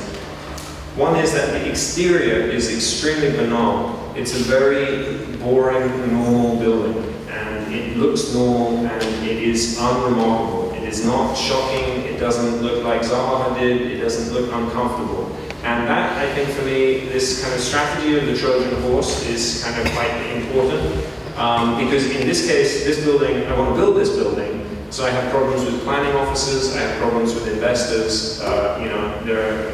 One is that the exterior is extremely banal. It's a very boring, normal building, and it looks normal, and it is unremarkable. It is not shocking, it doesn't look like Zaha did, it doesn't look uncomfortable. And that, I think for me, this kind of strategy of the Trojan horse is kind of quite important. Because in this case, this building, I want to build this building, so I have problems with planning officers, I have problems with investors, you know, there are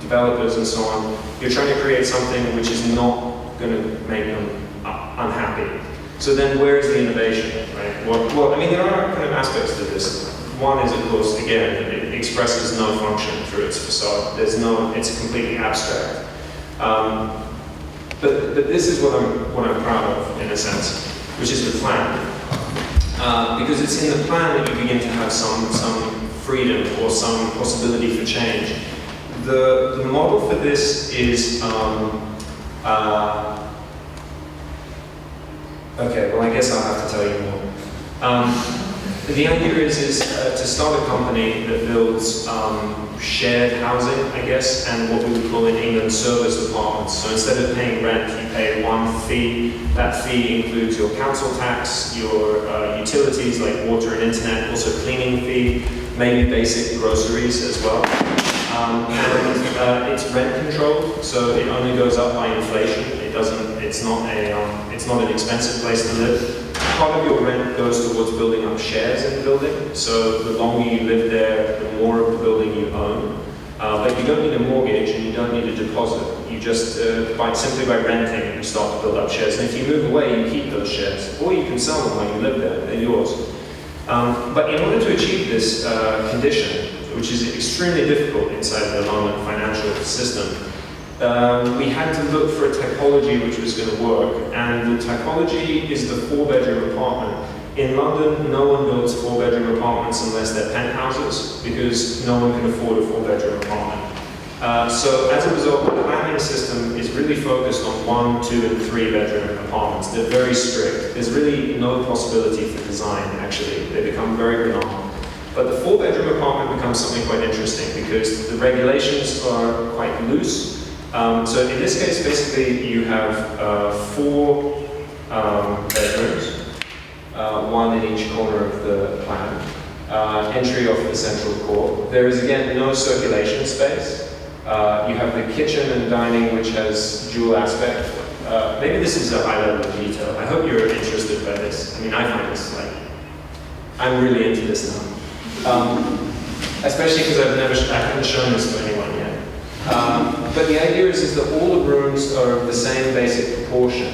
developers and so on. You're trying to create something which is not going to make them unhappy. So then where is the innovation, right? Well, I mean, there are kind of aspects to this. One is, of course, again, that it expresses no function through its facade. There's no, it's completely abstract. But this is what I'm proud of, in a sense, which is the plan. Because it's in the plan that you begin to have some freedom or some possibility for change. The model for this is, okay, well I guess I'll have to tell you more. The idea is to start a company that builds shared housing, I guess, and what we would call in England service apartments. So instead of paying rent, you pay one fee. That fee includes your council tax, your utilities like water and internet, also cleaning fee, maybe basic groceries as well. And it's rent controlled, so it only goes up by inflation. It doesn't. It's not an expensive place to live. Part of your rent goes towards building up shares in the building. So the longer you live there, the more of the building you own. But you don't need a mortgage and you don't need a deposit. You just simply by renting, you start to build up shares. And if you move away, you keep those shares, or you can sell them while you live there. They're yours. But in order to achieve this condition, which is extremely difficult inside the London financial system, we had to look for a typology which was going to work, and the typology is the 4-bedroom apartment. In London, no one builds 4-bedroom apartments unless they're penthouses, because no one can afford a 4-bedroom apartment. So as a result, the planning system is really focused on 1, 2, and 3-bedroom apartments. They're very strict. There's really no possibility for design, actually. They become very banal. But the 4-bedroom apartment becomes something quite interesting because the regulations are quite loose. So in this case, basically, you have 4 bedrooms, 1 in each corner of the plan, entry off the central court. There is, again, no circulation space. You have the kitchen and dining, which has dual aspect. Maybe this is a high level of detail. I hope you're interested by this. I mean, I find this, like, I'm really into this now. Especially because I haven't shown this to anyone yet. But the idea is that all the rooms are of the same basic proportion,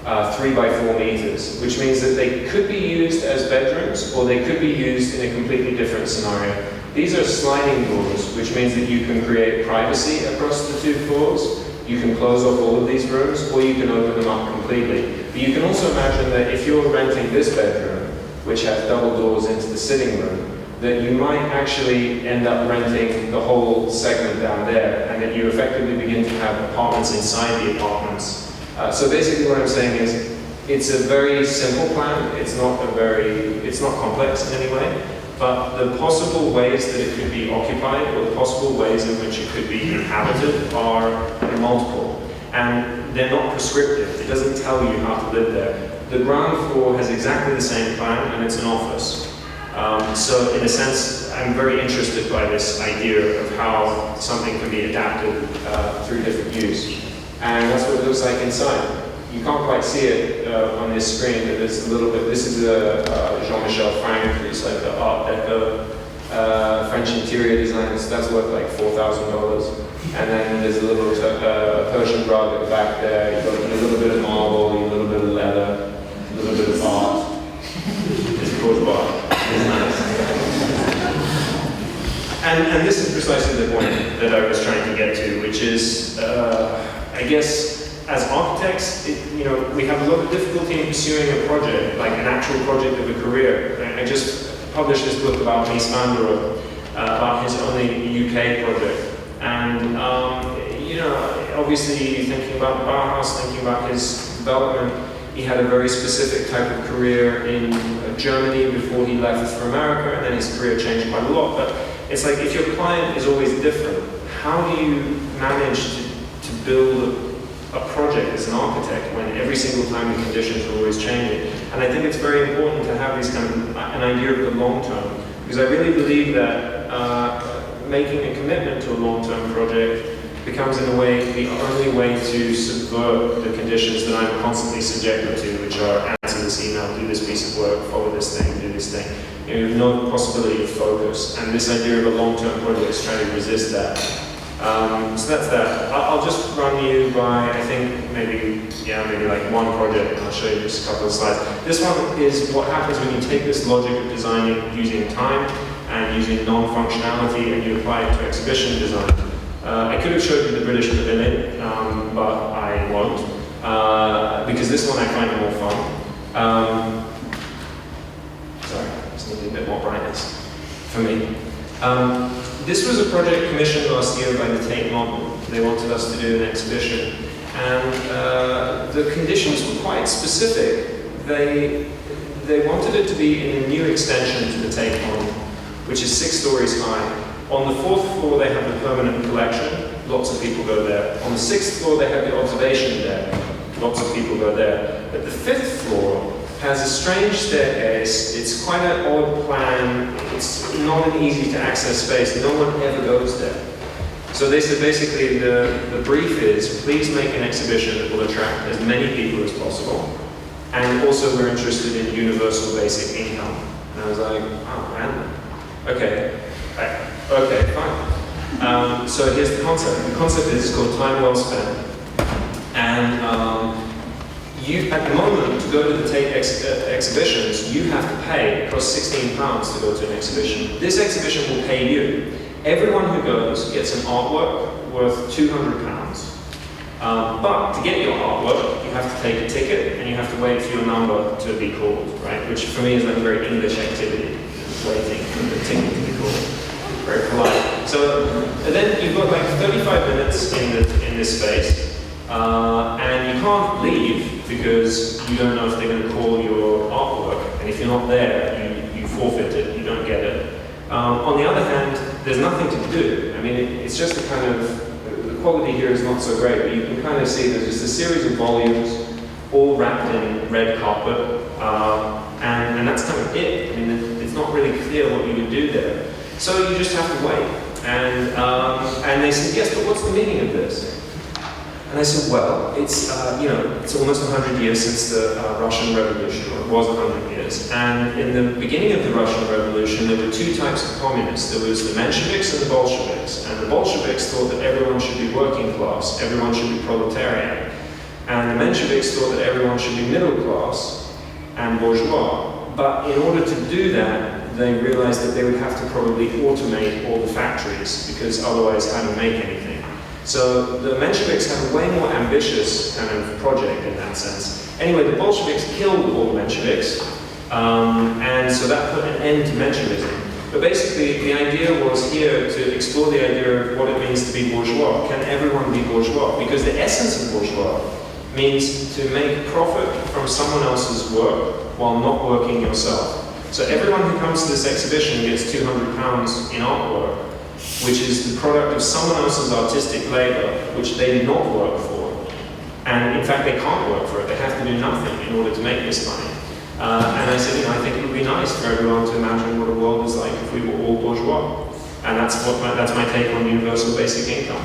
3 by 4 meters, which means that they could be used as bedrooms or they could be used in a completely different scenario. These are sliding doors, which means that you can create privacy across the 2 floors. You can close off all of these rooms, or you can open them up completely. But you can also imagine that if you're renting this bedroom, which has double doors into the sitting room, that you might actually end up renting the whole segment down there, and that you effectively begin to have apartments inside the apartments. So basically what I'm saying is, it's a very simple plan. It's not complex in any way, but the possible ways that it could be occupied, or the possible ways in which it could be inhabited are multiple. And they're not prescriptive. It doesn't tell you how to live there. The ground floor has exactly the same plan, and it's an office. So in a sense, I'm very interested by this idea of how something can be adapted through different use. And that's what it looks like inside. You can't quite see it on this screen, but there's a little bit. This is a Jean-Michel Frank, who's like the Art Deco French interior design. So that's worth like $4,000. And then there's a little Persian rug at the back there. You've got a little bit of marble, a little bit of leather, a little bit of art. It's bourgeois. It's nice. And this is precisely the point that I was trying to get to, which is, I guess, as architects, we have a lot of difficulty in pursuing a project, like an actual project of a career. I just published this book about Mies van der Rohe, about his only UK project. And, you know, obviously thinking about Bauhaus, thinking about his development, he had a very specific type of career in Germany before he left for America, and then his career changed quite a lot. But it's like, if your client is always different, how do you manage to build a project as an architect when every single time the conditions are always changing? And I think it's very important to have these kind of an idea of the long term, because I really believe that making a commitment to a long-term project becomes, in a way, the only way to subvert the conditions that I'm constantly subjected to, which are answer this email, do this piece of work, follow this thing, do this thing. You have no possibility of focus, and this idea of a long-term project is trying to resist that. So that's that. I'll just run you by, I think, maybe like one project, and I'll show you just a couple of slides. This one is what happens when you take this logic of designing using time and using non-functionality and you apply it to exhibition design. I could have showed you the British Pavilion, but I won't, because this one I find more fun. Sorry, just need a bit more brightness for me. This was a project commissioned last year by the Tate Modern. They wanted us to do an exhibition, and the conditions were quite specific. They wanted it to be in a new extension to the Tate Modern, which is 6 stories high. On the 4th floor they have the permanent collection, lots of people go there. On the 6th floor they have the observation deck, lots of people go there. But the 5th floor has a strange staircase, it's quite an odd plan, it's not an easy to access space, no one ever goes there. So they said basically the brief is, please make an exhibition that will attract as many people as possible, and also we're interested in universal basic income. And I was like, oh man, okay. Okay, fine. So here's the concept. The concept is called time well spent. And you, at the moment, to go to the Tate exhibitions, you have to pay. It costs £16 to go to an exhibition. This exhibition will pay you. Everyone who goes gets an artwork worth £200. But to get your artwork, you have to take a ticket and you have to wait for your number to be called, right? Which for me is like a very English activity, waiting for the ticket to be called. Very polite. So and then you've got like 35 minutes in this space, and you can't leave because you don't know if they're going to call your artwork, and if you're not there, you forfeit it, you don't get it. On the other hand, there's nothing to do. I mean, it's just a kind of, the quality here is not so great, but you can kind of see there's just a series of volumes, all wrapped in red carpet, and that's kind of it. I mean, it's not really clear what you would do there. So you just have to wait. And they said, yes, but what's the meaning of this? And I said, well, it's, it's almost 100 years since the Russian Revolution, or it was 100 years. And in the beginning of the Russian Revolution, there were 2 types of communists. There was the Mensheviks and the Bolsheviks. And the Bolsheviks thought that everyone should be working class, everyone should be proletarian. And the Mensheviks thought that everyone should be middle class and bourgeois. But in order to do that, they realized that they would have to probably automate all the factories, because otherwise how to make anything. So the Mensheviks had a way more ambitious kind of project in that sense. Anyway, the Bolsheviks killed all the Mensheviks, and so that put an end to Menshevism. But basically, the idea was here to explore the idea of what it means to be bourgeois. Can everyone be bourgeois? Because the essence of bourgeois means to make profit from someone else's work while not working yourself. So everyone who comes to this exhibition gets £200 in artwork, which is the product of someone else's artistic labor, which they did not work for. And in fact, they can't work for it. They have to do nothing in order to make this money. And I said, I think it would be nice for everyone to imagine what a world is like if we were all bourgeois. And that's my take on universal basic income.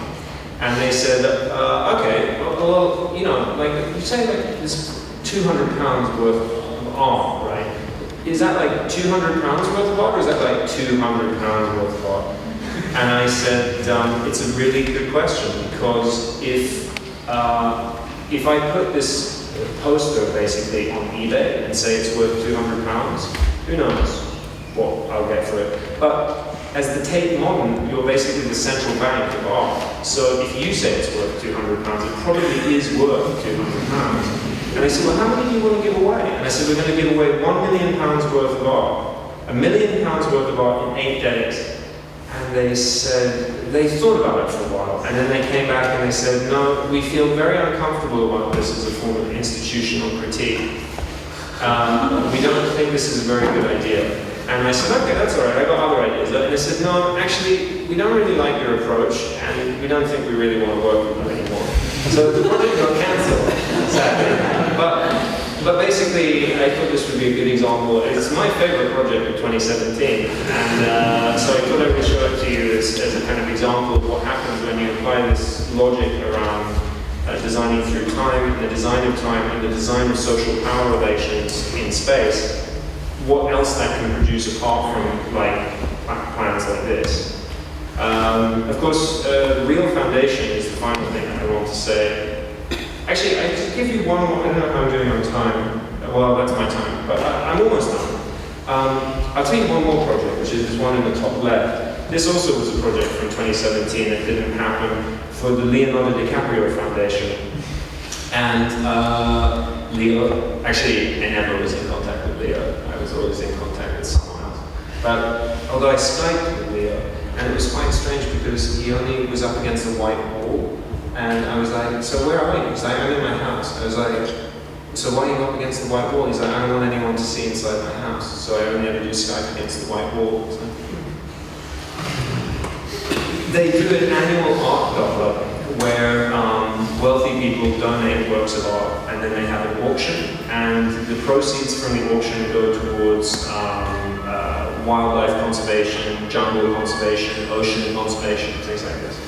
And they said, okay, well, like you say, like this £200 worth of art, right? Is that like £200 worth of art, or is that like £200 worth of art? And I said, it's a really good question, because if I put this poster basically on eBay and say it's worth £200, who knows what I'll get for it. But as the Tate Modern, you're basically the central bank of art. So if you say it's worth £200, it probably is worth £200. And they said, well, how many do you want to give away? And I said, we're going to give away £1 million worth of art. £1 million worth of art in 8 days. they said, they thought about it for a while, and then they came back and they said, no, we feel very uncomfortable about this as a form of institutional critique. We don't think this is a very good idea. And I said, okay, that's all right, I got other ideas. And they said, no, actually, we don't really like your approach, and we don't think we really want to work with them anymore. So the project got cancelled, sadly. But basically, I thought this would be a good example. It's my favorite project of 2017, and so I thought I would show it to you as a kind of example of what happens when you apply this logic around designing through time, the design of time, and the design of social power relations in space. What else that can produce apart from like plans like this? Of course, the real foundation is the final thing I want to say. Actually, I just give you one more. I don't know how I'm doing on time. Well, that's my time, but I'm almost done. I'll tell you one more project, which is this one in the top left. This also was a project from 2017 that didn't happen for the Leonardo DiCaprio Foundation. And Leo, actually, I never was in contact with Leo. I was always in contact with someone else. But although I Skyped with Leo, and it was quite strange because he only was up against the white wall. And I was like, so where are you? He's like, I'm in my house. I was like, so why are you up against the white wall? He's like, I don't want anyone to see inside my house. So I only ever do Skype against the white wall. They do an annual art gala where wealthy people donate works of art, and then they have an auction, and the proceeds from the auction go towards wildlife conservation, jungle conservation, ocean conservation, things like this.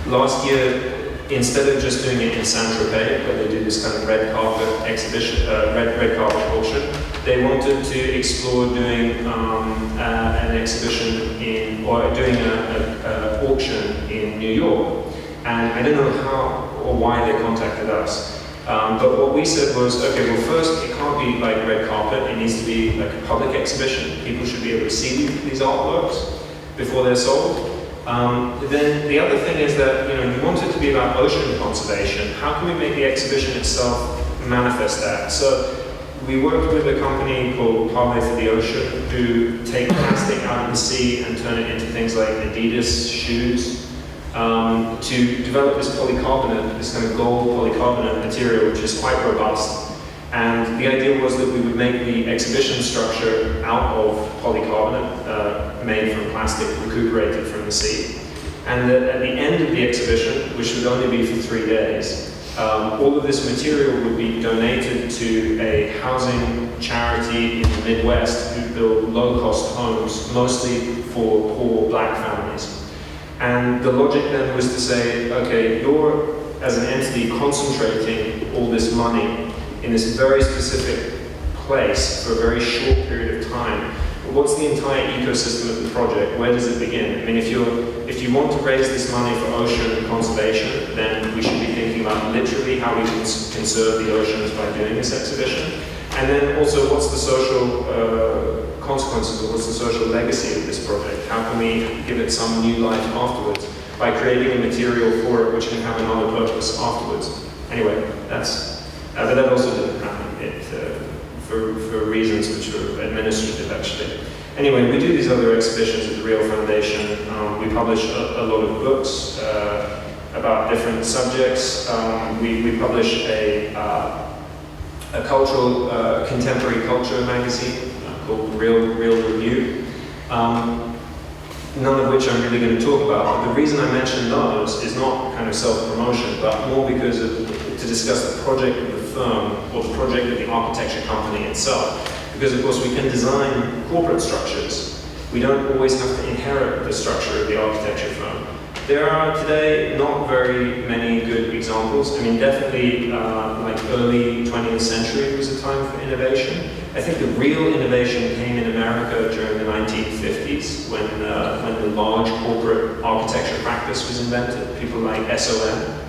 Last year, instead of just doing it in Saint-Tropez, where they do this kind of red carpet exhibition, red carpet auction, they wanted to explore doing an exhibition or doing an auction in New York. And I don't know how or why they contacted us. But what we said was, okay, well first, it can't be like red carpet, it needs to be like a public exhibition. People should be able to see these artworks before they're sold. Then the other thing is that, you want it to be about ocean conservation. How can we make the exhibition itself manifest that? So we worked with a company called Parlay for the Ocean, who take plastic out of the sea and turn it into things like Adidas shoes, to develop this polycarbonate, this kind of gold polycarbonate material, which is quite robust. And the idea was that we would make the exhibition structure out of polycarbonate, made from plastic recuperated from the sea. And that at the end of the exhibition, which would only be for 3 days, all of this material would be donated to a housing charity in the Midwest who build low-cost homes, mostly for poor black families. And the logic then was to say, okay, you're, as an entity, concentrating all this money in this very specific place for a very short period of time. But what's the entire ecosystem of the project? Where does it begin? I mean, if you want to raise this money for ocean conservation, then we should be thinking about literally how we can conserve the oceans by doing this exhibition. And then also, what's the social consequences, or what's the social legacy of this project? How can we give it some new life afterwards by creating a material for it which can have another purpose afterwards? Anyway, but that also didn't happen for reasons which were administrative, actually. Anyway, we do these other exhibitions at the Real Foundation. We publish a lot of books about different subjects. We publish a cultural, contemporary culture magazine called Real Review. None of which I'm really going to talk about. But the reason I mention those is not kind of self-promotion, but more because to discuss the project of the firm or the project of the architecture company itself. Because of course we can design corporate structures. We don't always have to inherit the structure of the architecture firm. There are today not very many good examples. I mean, definitely like early 20th century was a time for innovation. I think the real innovation came in America during the 1950s when the large corporate architecture practice was invented, people like SOM.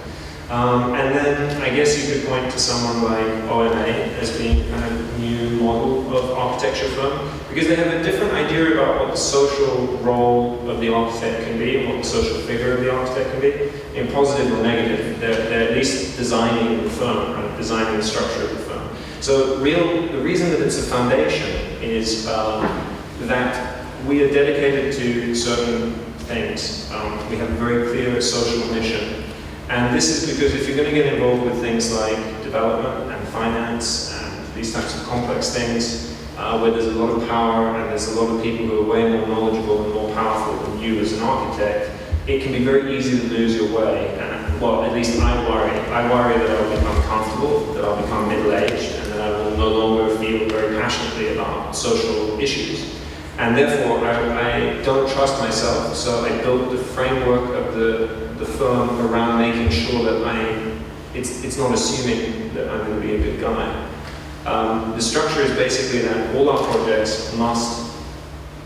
And then I guess you could point to someone like OMA as being kind of new model of architecture firm, because they have a different idea about what the social role of the architect can be and what the social figure of the architect can be, in positive or negative. They're at least designing the firm, right? Designing the structure of the firm. So the reason that it's a foundation is that we are dedicated to certain things. We have a very clear social mission. And this is because if you're going to get involved with things like development and finance and these types of complex things, where there's a lot of power and there's a lot of people who are way more knowledgeable and more powerful than you as an architect, it can be very easy to lose your way. And, well, at least I worry. I worry that I'll become comfortable, that I'll become middle-aged, and that I will no longer feel very passionately about social issues. And therefore, I don't trust myself, so I built the framework of the firm around making sure that it's not assuming that I'm going to be a good guy. The structure is basically that all our projects must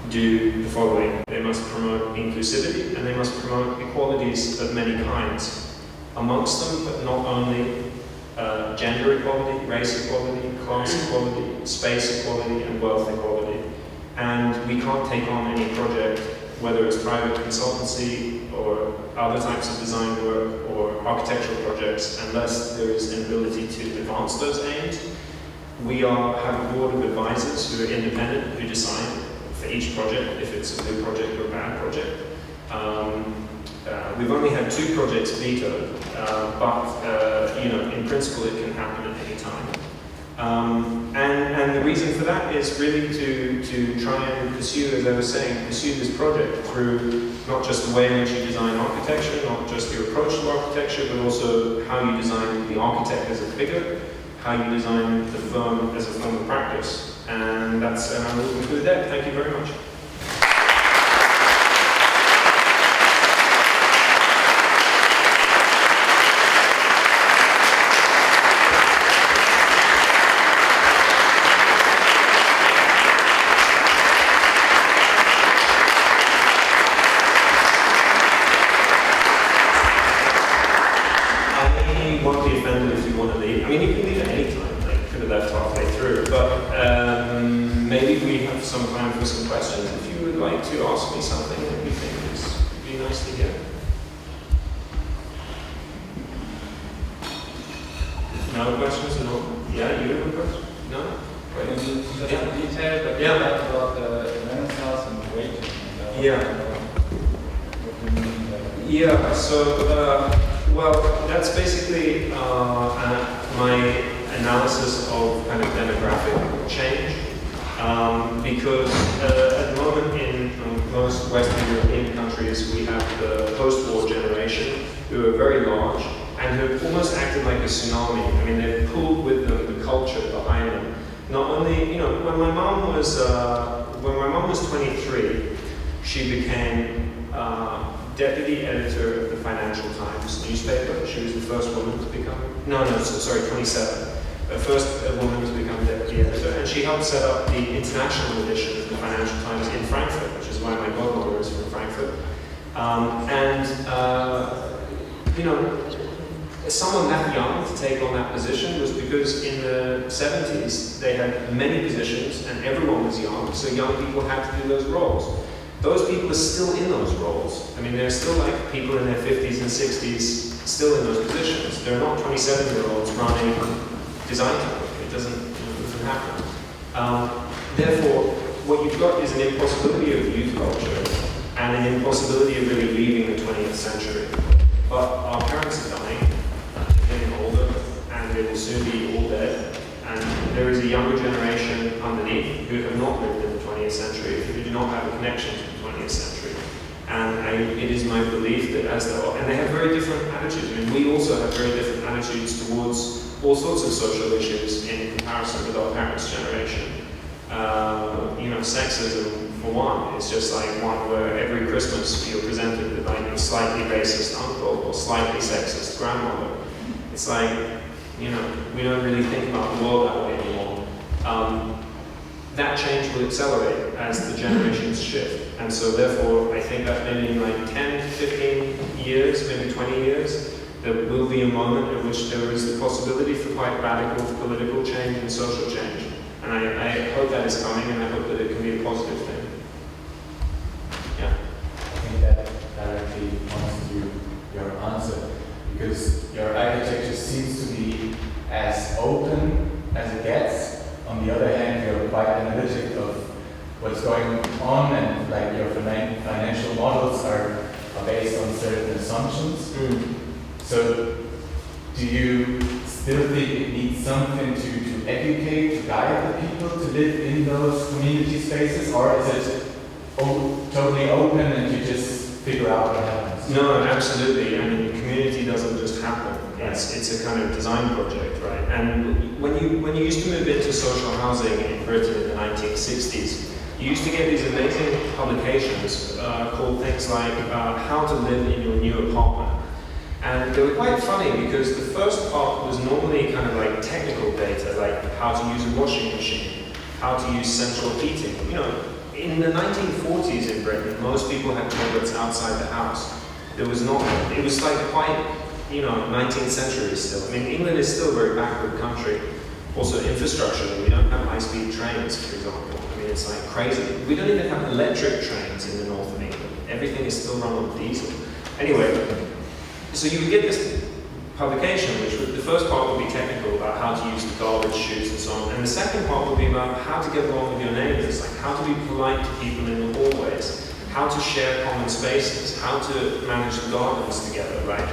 do the following. They must promote inclusivity and they must promote equalities of many kinds. Amongst them, but not only gender equality, race equality, class equality, space equality, and wealth equality. And we can't take on any project, whether it's private consultancy or other types of design work or architectural projects, unless there is an ability to advance those aims. We have a board of advisors who are independent, who decide for each project if it's a good project or a bad project. We've only had 2 projects vetoed, but in principle it can happen at any time. And the reason for that is really to try and pursue, as I was saying, pursue this project through not just the way in which you design architecture, not just your approach to architecture, but also how you design the architect as a figure, how you design the firm as a form of practice. And that's, and I will conclude there. Thank you very much. Deputy editor of the Financial Times newspaper. She was the first woman to become, 27. The first woman to become deputy editor, and she helped set up the international edition of the Financial Times in Frankfurt, which is why my godmother is from Frankfurt. Someone that young to take on that position was because in the 70s they had many positions and everyone was young, so young people had to do those roles. Those people are still in those roles. I mean, they're still like people in their 50s and 60s still in those positions. They're not 27-year-olds running design work. It doesn't happen. Therefore, what you've got is an impossibility of youth culture and an impossibility of really leaving the 20th century. But our parents are dying, they're getting older, and they will soon be all dead. And there is a younger generation underneath who have not lived in the 20th century, who do not have a connection to the 20th century. And it is my belief that and they have very different attitudes. I mean, we also have very different attitudes towards all sorts of social issues in comparison with our parents' generation. Sexism, for one, is just like one where every Christmas you're presented with like a slightly racist uncle or slightly sexist grandmother. It's like, we don't really think about the world that way anymore. That change will accelerate as the generations shift. And so therefore, I think that maybe in like 10, 15 years, maybe 20 years, there will be a moment in which there is the possibility for quite radical political change and social change. And I hope that is coming, and I hope that it can be a positive thing. Yeah. I think that directly points to your answer, because your architecture seems to be as open as it gets. On the other hand, you're quite analytic of what's going on, and like your financial models are based on certain assumptions. So do you still think it needs something to educate, to guide the people to live in those community spaces, or is it totally open and you just figure out what happens? No, absolutely. I mean, community doesn't just happen. It's a kind of design project, right? And when you used to move into social housing in Britain in the 1960s, you used to get these amazing publications called things like How to Live in Your New Apartment. And they were quite funny because the first part was normally kind of like technical data, like how to use a washing machine, how to use central heating. You know, in the 1940s in Britain, most people had toilets outside the house. There was not, it was like quite, 19th century still. I mean, England is still a very backward country. Also, infrastructure, we don't have high-speed trains, for example. I mean, it's like crazy. We don't even have electric trains in the north of England. Everything is still run on diesel. Anyway, so you would get this publication, which would, the first part would be technical about how to use the garbage chutes and so on, and the second part would be about how to get along with your neighbors, like how to be polite to people in the hallways, how to share common spaces, how to manage the gardens together, right?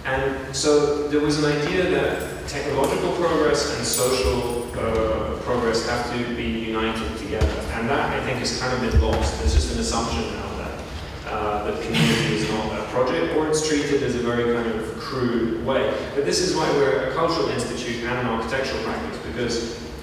And so there was an idea that technological progress and social progress have to be united together, and that I think has kind of been lost. There's just an assumption now that community is not a project, or it's treated as a very kind of crude way. But this is why we're a cultural institute and an architectural practice, because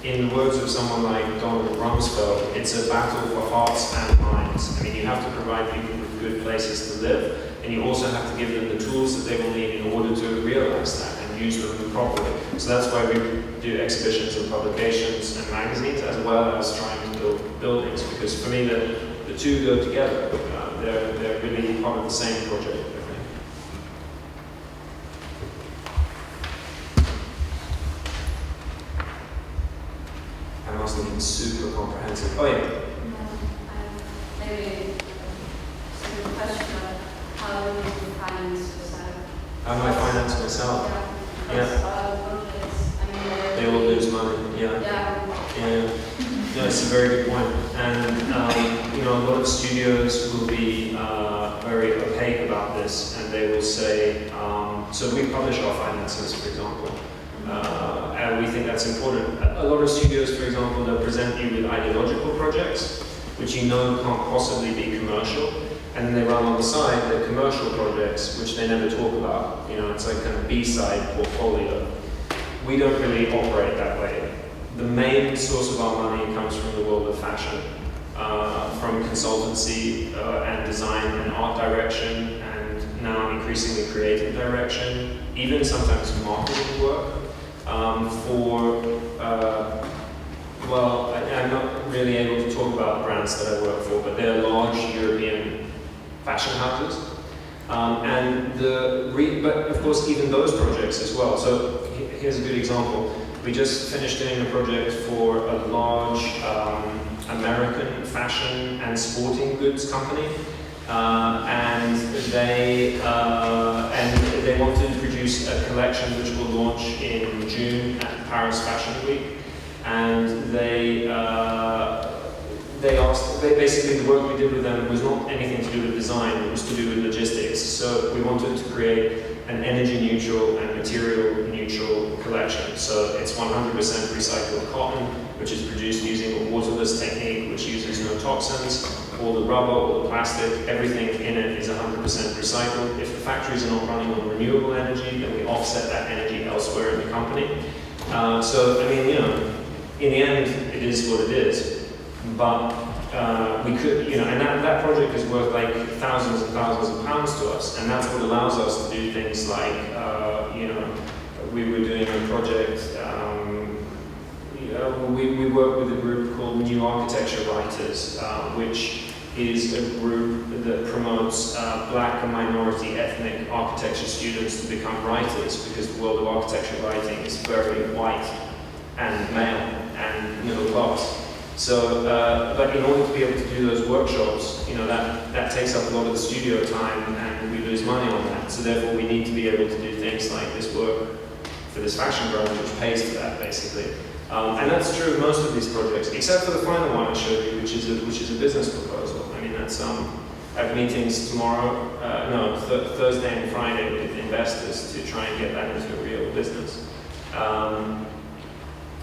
in the words of someone like Donald Rumsfeld, it's a battle for hearts and minds. I mean, you have to provide people with good places to live, and you also have to give them the tools that they will need in order to realize that and use them properly. So that's why we do exhibitions and publications and magazines, as well as trying to build buildings, because for me the two go together. They're really part of the same project, I think. I must have been super comprehensive. Oh yeah. Maybe sort of question of how do you finance yourself? How do I finance myself? Projects, They will lose money. Yeah. No, it's a very good point. And a lot of studios will be very opaque about this, and they will say, so we publish our finances, for example, and we think that's important. A lot of studios, for example, they'll present you with ideological projects, which can't possibly be commercial, and then they run on the side the commercial projects, which they never talk about. It's like kind of B-side portfolio. We don't really operate that way. The main source of our money comes from the world of fashion, from consultancy and design and art direction, and now increasingly creative direction, even sometimes marketing work I'm not really able to talk about brands that I work for, but they're large European fashion houses. But of course, even those projects as well. So here's a good example. We just finished doing a project for a large American fashion and sporting goods company, and they wanted to produce a collection which will launch in June at Paris Fashion Week, and they basically, the work we did with them was not anything to do with design, it was to do with logistics. So we wanted to create an energy neutral and material neutral collection. So it's 100% recycled cotton, which is produced using a waterless technique, which uses no toxins. All the rubber, all the plastic, everything in it is 100% recycled. If the factories are not running on renewable energy, then we offset that energy elsewhere in the company. In the end, it is what it is. But we could, and that project is worth like thousands and thousands of pounds to us, and that's what allows us to do things like, we were doing a project, we work with a group called New Architecture Writers, which is a group that promotes black and minority ethnic architecture students to become writers, because the world of architecture writing is very white and male and middle class. So, but in order to be able to do those workshops, that takes up a lot of the studio time, and we lose money on that. So therefore, we need to be able to do things like this work for this fashion brand, which pays for that, basically. And that's true of most of these projects, except for the final one I showed you, which is a business proposal. I mean, that's I have meetings tomorrow, Thursday and Friday with investors to try and get that into a real business.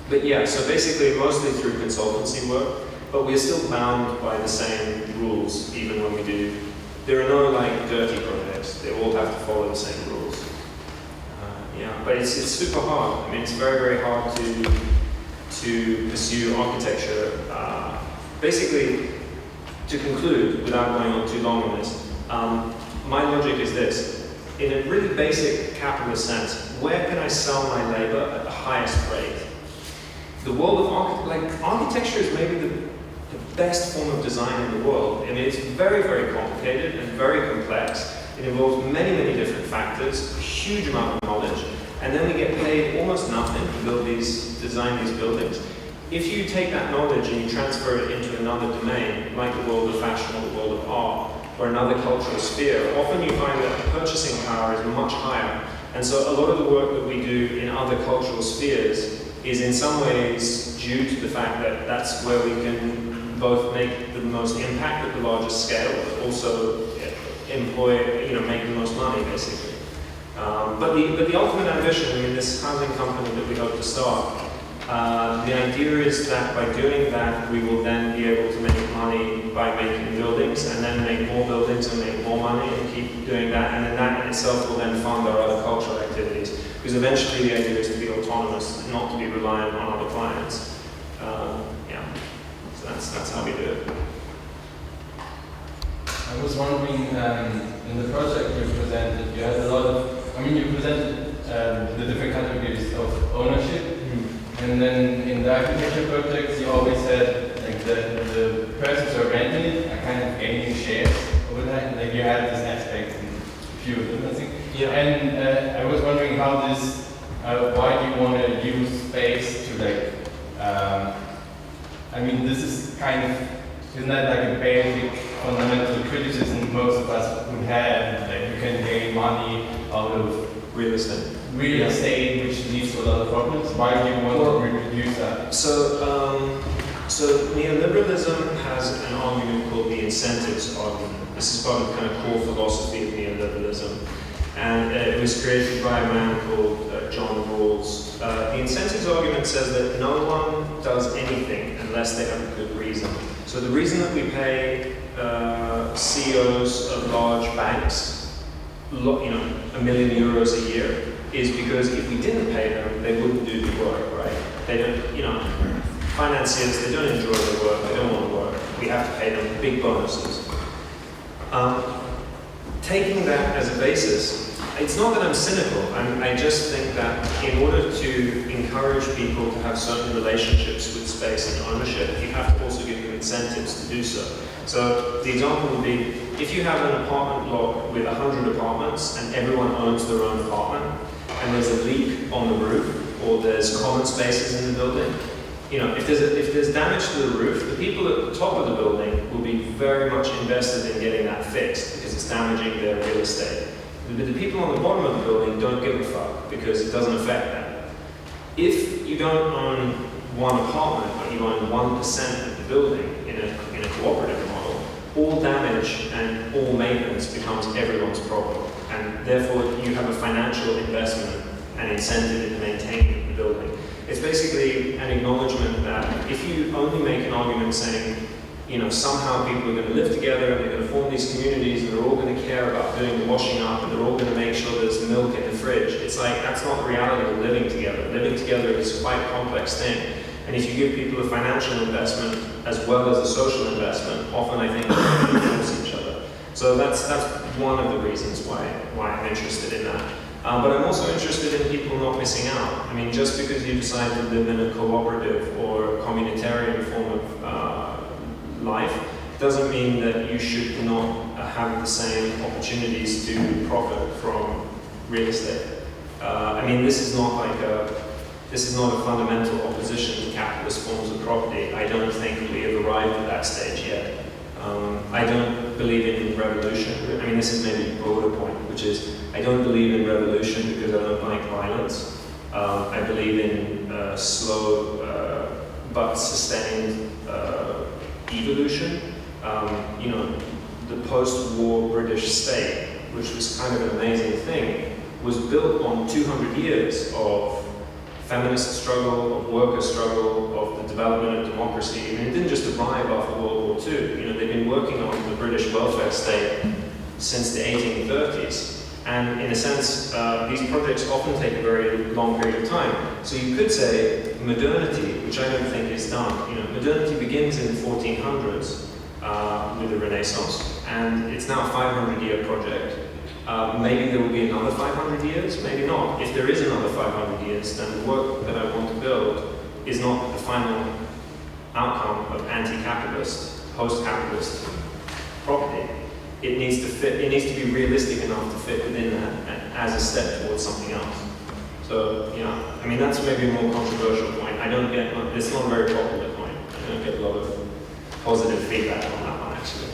But yeah, so basically mostly through consultancy work, but we're still bound by the same rules even when we do. There are no like dirty projects, they all have to follow the same rules. Yeah, but it's super hard. I mean, it's very, very hard to pursue architecture. Basically, to conclude, without going on too long on this, my logic is this. In a really basic capitalist sense, where can I sell my labor at the highest rate? The world of architecture is maybe the best form of design in the world. I mean, it's very, very complicated and very complex. It involves many, many different factors, a huge amount of knowledge, and then we get paid almost nothing to design these buildings. If you take that knowledge and you transfer it into another domain, like the world of fashion or the world of art, or another cultural sphere, often you find that the purchasing power is much higher. And so a lot of the work that we do in other cultural spheres is in some ways due to the fact that that's where we can both make the most impact at the largest scale, but also employ, make the most money, basically. But the ultimate ambition, I mean, this housing company that we hope to start, the idea is that by doing that, we will then be able to make money by making buildings, and then make more buildings and make more money, and keep doing that, and then that in itself will then fund our other cultural activities. Because eventually the idea is to be autonomous, and not to be reliant on other clients. So that's how we do it. I was wondering, in the project you presented, you had a lot of, you presented the different categories of ownership. And then in the architecture projects, you always said like the persons who are renting it are kind of gaining shares over time. Like you had this aspect in a few of them, I think. Yeah. And I was wondering how this, why do you want to use space to like, this is kind of, isn't that like a basic fundamental criticism most of us would have, that you can gain money out of real estate. Real estate, which leads to a lot of problems. Why do you want to reproduce that? So neoliberalism has an argument called the incentives argument. This is part of the kind of core philosophy of neoliberalism. And it was created by a man called John Rawls. The incentives argument says that no one does anything unless they have a good reason. So the reason that we pay CEOs of large banks, €1 million a year, is because if we didn't pay them, they wouldn't do the work, right? They don't, financiers, they don't enjoy their work, they don't want to work. We have to pay them big bonuses. Taking that as a basis, it's not that I'm cynical, I just think that in order to encourage people to have certain relationships with space and ownership, you have to also give them incentives to do so. So the example would be, if you have an apartment block with 100 apartments and everyone owns their own apartment, and there's a leak on the roof, or there's common spaces in the building, if there's damage to the roof, the people at the top of the building will be very much invested in getting that fixed because it's damaging their real estate. But the people on the bottom of the building don't give a fuck because it doesn't affect them. If you don't own one apartment, but you own 1% of the building in a cooperative model, all damage and all maintenance becomes everyone's problem. And therefore, you have a financial investment and incentive in maintaining the building. It's basically an acknowledgement that if you only make an argument saying, somehow people are going to live together and they're going to form these communities and they're all going to care about doing the washing up and they're all going to make sure there's milk in the fridge, it's like, that's not the reality of living together. Living together is quite a complex thing. And if you give people a financial investment as well as a social investment, often I think they influence each other. So that's one of the reasons why I'm interested in that. But I'm also interested in people not missing out. I mean, just because you decide to live in a cooperative or communitarian form of life doesn't mean that you should not have the same opportunities to profit from real estate. This is not a fundamental opposition to capitalist forms of property. I don't think we have arrived at that stage yet. I don't believe in revolution. This is maybe a broader point, which is I don't believe in revolution because I don't like violence. I believe in slow but sustained evolution. You know, the post-war British state, which was kind of an amazing thing, was built on 200 years of feminist struggle, of worker struggle, of the development of democracy. I mean, it didn't just arrive after World War II. You know, they've been working on the British welfare state since the 1830s. And in a sense, these projects often take a very long period of time. So you could say modernity, which I don't think is done. You know, modernity begins in the 1400s with the Renaissance, and it's now a 500-year project. Maybe there will be another 500 years, maybe not. If there is another 500 years, then the work that I want to build is not the final outcome of anti-capitalist, post-capitalist property. It needs to fit, it needs to be realistic enough to fit within that as a step towards something else. So, yeah, I mean, that's maybe a more controversial point. I don't get, it's not a very popular point. I don't get a lot of positive feedback on that one, actually.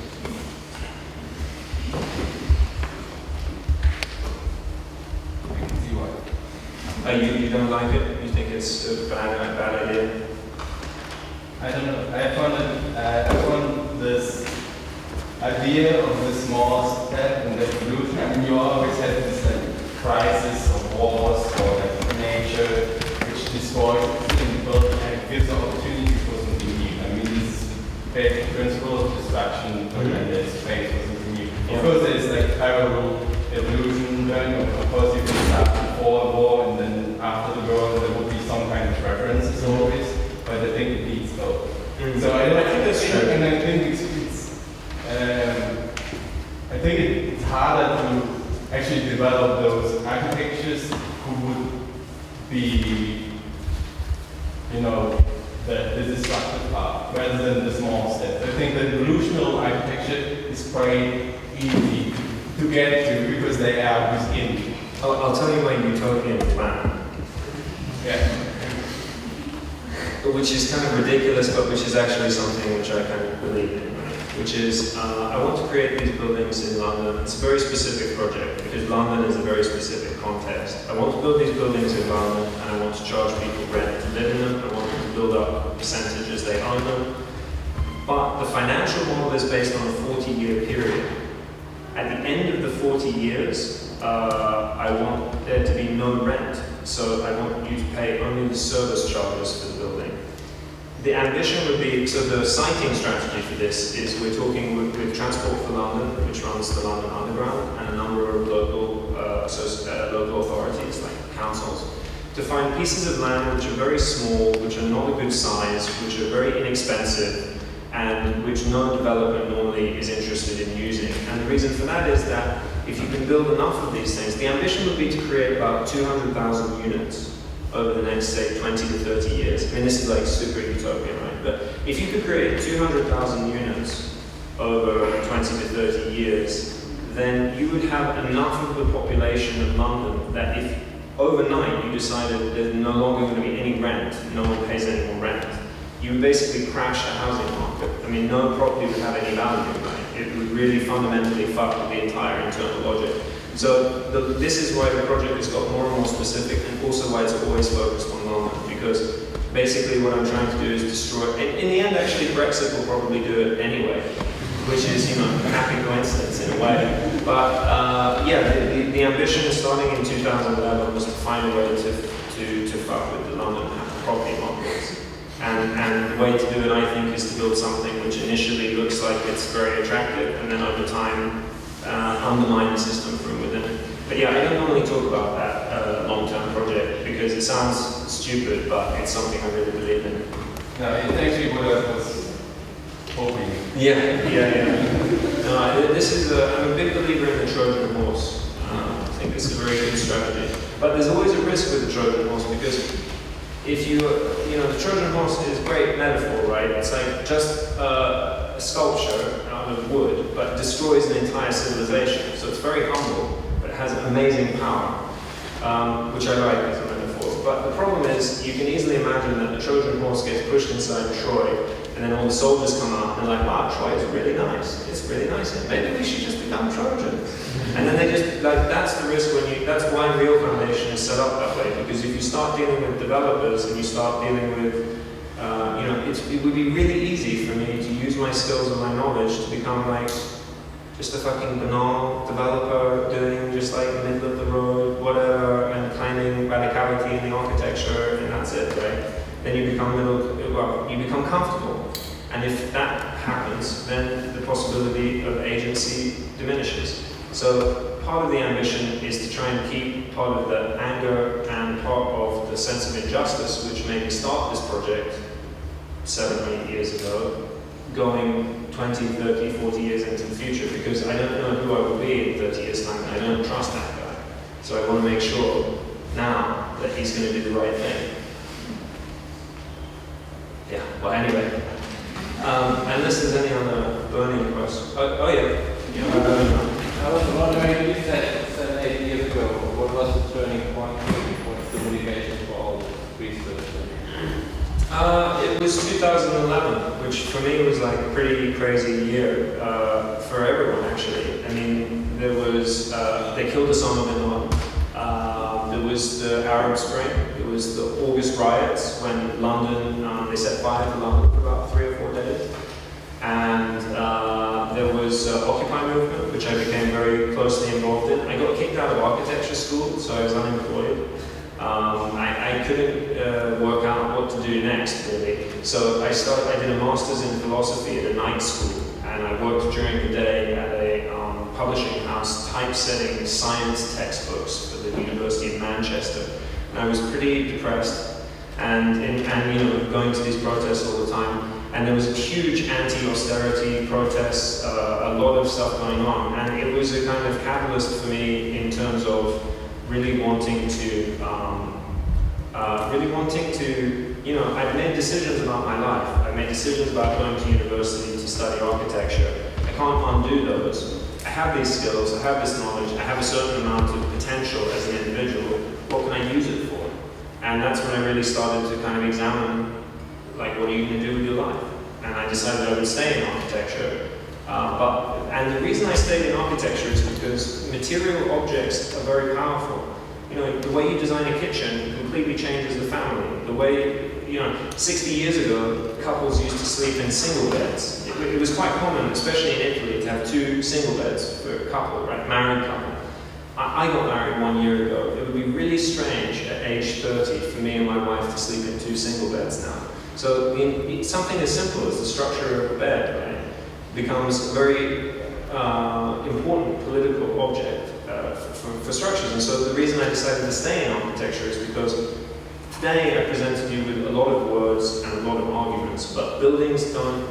You don't like it? You think it's a bad idea? I don't know. I found this idea of the small step in the evolution. I mean, you always have this like crisis of wars or like nature which destroys people and gives the opportunity for something new. I mean, this is the basic principle of destruction and there's space for something new. Of course, there's like parallel evolution learning. Of course, you can start before a war and then after the war there would be some kind of references always, but I think it needs both. So I think that's true, and I think it's harder to actually develop those architectures who would be, you know, the destructive part, rather than the small steps. I think the evolutional architecture is quite easy to get to because they are within. I'll tell you my utopian plan. Yeah. Which is kind of ridiculous, but which is actually something which I kind of believe in. Which is, I want to create these buildings in London. It's a very specific project, because London is a very specific context. I want to build these buildings in London, and I want to charge people rent to live in them. I want them to build up a percentage as they own them. But the financial model is based on a 40-year period. At the end of the 40 years, I want there to be no rent. So I want you to pay only the service charges for the building. The ambition would be, so the siting strategy for this is we're talking with Transport for London, which runs the London Underground, and a number of local authorities, like councils, to find pieces of land which are very small, which are not a good size, which are very inexpensive, and which no developer normally is interested in using. And the reason for that is that if you can build enough of these things, the ambition would be to create about 200,000 units over the next, say, 20 to 30 years. I mean, this is like super utopian, right? But if you could create 200,000 units over 20 to 30 years, then you would have enough of the population of London that if overnight you decided there's no longer going to be any rent, no one pays any more rent, you would basically crash the housing market. I mean, no property would have any value, right? It would really fundamentally fuck with the entire internal logic. So this is why the project has got more and more specific, and also why it's always focused on London, because basically what I'm trying to do is destroy, in the end actually Brexit will probably do it anyway, which is, you know, a happy coincidence in a way. But yeah, the ambition starting in 2011 was to find a way to fuck with the London property markets. And the way to do it, I think, is to build something which initially looks like it's very attractive, and then over time undermine the system from within. But yeah, I don't normally talk about that long-term project because it sounds stupid, but it's something I really believe in. No, it's actually what I was hoping. Yeah. No, this is I'm a big believer in the Trojan horse. I think it's a very good strategy. But there's always a risk with the Trojan horse, because if you know, the Trojan horse is a great metaphor, right? It's like just a sculpture out of wood, but destroys an entire civilization. So it's very humble, but it has amazing power, which I like as a metaphor. But the problem is, you can easily imagine that the Trojan horse gets pushed inside Troy, and then all the soldiers come out and they're like, wow, Troy is really nice. It's really nice here. Maybe we should just become Trojans. And then they just, like, that's the risk when you, that's why Real Foundation is set up that way. Because if you start dealing with developers and you start dealing with, it would be really easy for me to use my skills and my knowledge to become like, just a fucking banal developer doing just like middle of the road, whatever, and claiming radicality in the architecture, and that's it, right? Then you become you become comfortable. And if that happens, then the possibility of agency diminishes. So part of the ambition is to try and keep part of the anger and part of the sense of injustice, which made me start this project 7 or 8 years ago, going 20, 30, 40 years into the future, because I don't know who I will be in 30 years' time, and I don't trust that guy. So I want to make sure now that he's going to do the right thing. Yeah, well, anyway. Unless there's any other burning questions. Oh yeah. I was wondering, you said 7, 8 years ago, what was the turning point? What's the motivation for all this research? It was 2011, which for me was like a pretty crazy year for everyone, actually. I mean, there was, they killed Osama bin Laden. There was the Arab Spring. There was the August riots when London, they set fire to London for about 3 or 4 days. And there was Occupy movement, which I became very closely involved in. I got kicked out of architecture school, so I was unemployed. I couldn't work out what to do next, really. So I did a master's in philosophy at a night school, and I worked during the day at a publishing house typesetting science textbooks for the University of Manchester. And I was pretty depressed, and going to these protests all the time. And there was a huge anti-austerity protests, a lot of stuff going on, and it was a kind of catalyst for me in terms of really wanting to, I'd made decisions about my life. I made decisions about going to university to study architecture. I can't undo those. I have these skills, I have this knowledge, I have a certain amount of potential as an individual. What can I use it for? And that's when I really started to kind of examine, like, what are you going to do with your life? And I decided I would stay in architecture. And the reason I stayed in architecture is because material objects are very powerful. The way you design a kitchen completely changes the family. The way, 60 years ago, couples used to sleep in single beds. It was quite common, especially in Italy, to have 2 single beds for a couple, right? Married couple. I got married 1 year ago. It would be really strange at age 30 for me and my wife to sleep in 2 single beds now. So something as simple as the structure of a bed, right, becomes a very important political object for structures. And so the reason I decided to stay in architecture is because today I presented you with a lot of words and a lot of arguments, but buildings don't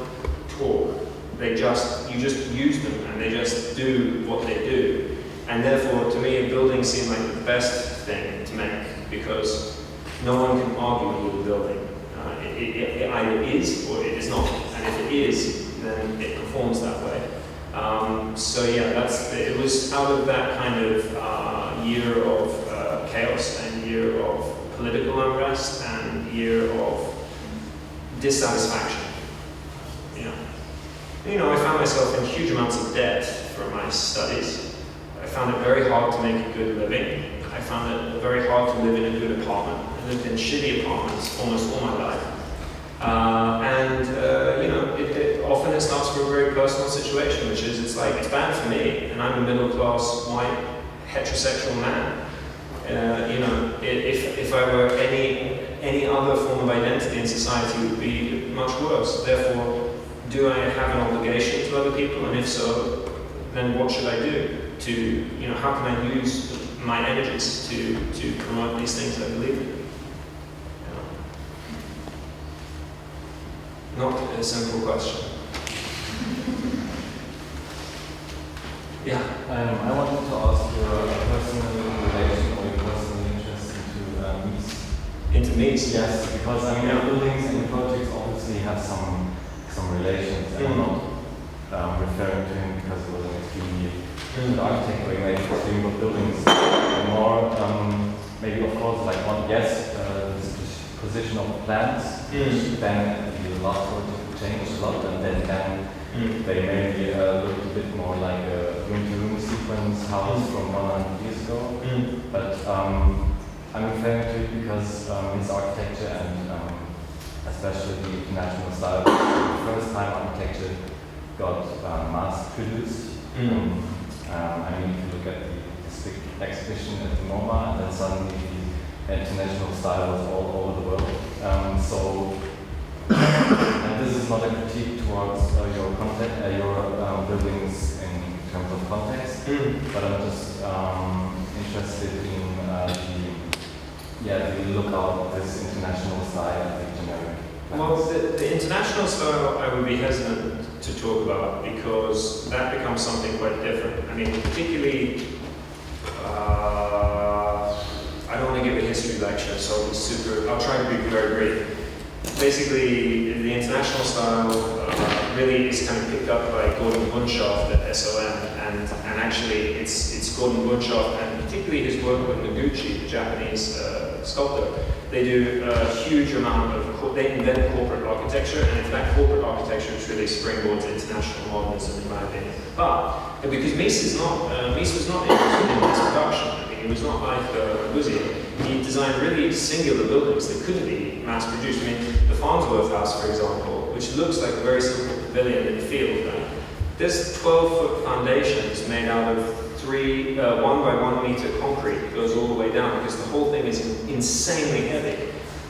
talk. You just use them and they just do what they do. And therefore, to me, a building seemed like the best thing to make because no one can argue with a building. It either is or it is not. And if it is, then it performs that way. So yeah, it was out of that kind of year of chaos and year of political unrest and year of dissatisfaction. I found myself in huge amounts of debt for my studies. I found it very hard to make a good living. I found it very hard to live in a good apartment. I lived in shitty apartments almost all my life. Often it starts from a very personal situation, which is it's bad for me, and I'm a middle-class, white, heterosexual man. If I were any other form of identity in society, it would be much worse. Therefore, do I have an obligation to other people? And if so, then what should I do? How can I use my energies to promote these things I believe in? Not a simple question. Yeah. I wanted to ask your personal relation or your personal interest into Mies. Into Mies? Yes, because buildings and projects obviously have some relations. And I'm not referring to him because he was an extremely good architect or maybe extremely good buildings. And more, maybe of course, position of plants, which then the last project changed a lot, and then they maybe looked a bit more like a room-to-room sequence house from 100 years ago. But I'm referring to it because his architecture and especially the international style, the first time architecture got mass-produced. I mean, if you look at this big exhibition at the MoMA, and then suddenly the international style was all over the world. And this is not a critique towards your buildings in terms of context, but I'm just interested in the lookout of this international style at the generic. Well, the international style I would be hesitant to talk about because that becomes something quite different. I mean, particularly, I don't want to give a history lecture, so I'll try to be very brief. Basically, the international style really is kind of picked up by Gordon Bunshoft at SOM, and actually it's Gordon Bunshoft and particularly his work with Noguchi, the Japanese sculptor. They do a huge amount of, they invent corporate architecture, and in fact corporate architecture is really springboards international modernism in my opinion. But because Mies was not interested in mass production. I mean, he was not like Corbusier. He designed really singular buildings that couldn't be mass produced. I mean, the Farnsworth House, for example, which looks like a very simple pavilion in the field, right? There's 12-foot foundations made out of 1 by 1 meter concrete that goes all the way down because the whole thing is insanely heavy.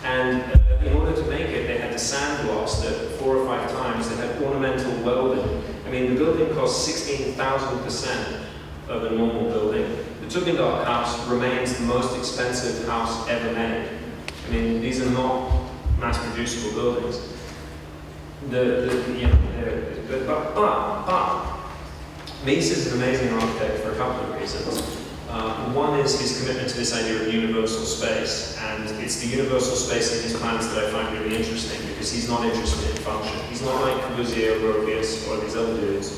And in order to make it, they had to sandblast it 4 or 5 times. They had ornamental welding. I mean, the building cost 16,000% of a normal building. The Tugendhat house remains the most expensive house ever made. I mean, these are not mass-producible buildings. But Mies is an amazing architect for a couple of reasons. One is his commitment to this idea of universal space, and it's the universal space in his plans that I find really interesting because he's not interested in function. He's not like Corbusier, Gropius, or these other dudes.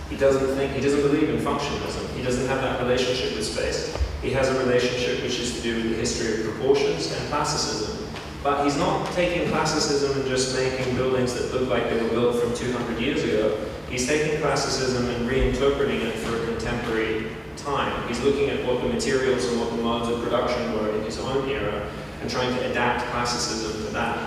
He doesn't believe in functionalism. He doesn't have that relationship with space. He has a relationship which is to do with the history of proportions and classicism. But he's not taking classicism and just making buildings that look like they were built from 200 years ago. He's taking classicism and reinterpreting it for a contemporary time. He's looking at what the materials and what the modes of production were in his own era and trying to adapt classicism to that.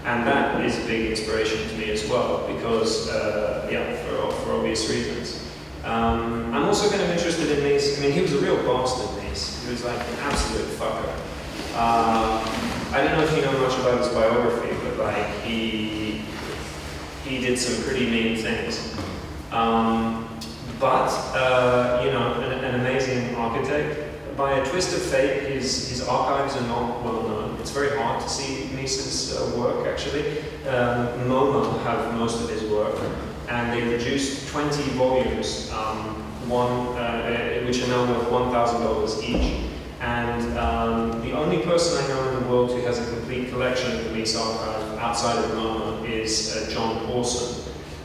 And that is a big inspiration to me as well, because, for obvious reasons. I'm also kind of interested in Mies. I mean, he was a real bastard, Mies. He was like an absolute fucker. I don't know if you know much about his biography, but like he did some pretty mean things. An amazing architect. By a twist of fate, his archives are not well known. It's very hard to see Mies's work, actually. MoMA have most of his work, and they produced 20 volumes, which are now worth $1,000 each. And the only person I know in the world who has a complete collection of the Mies archive outside of MoMA is John Pawson.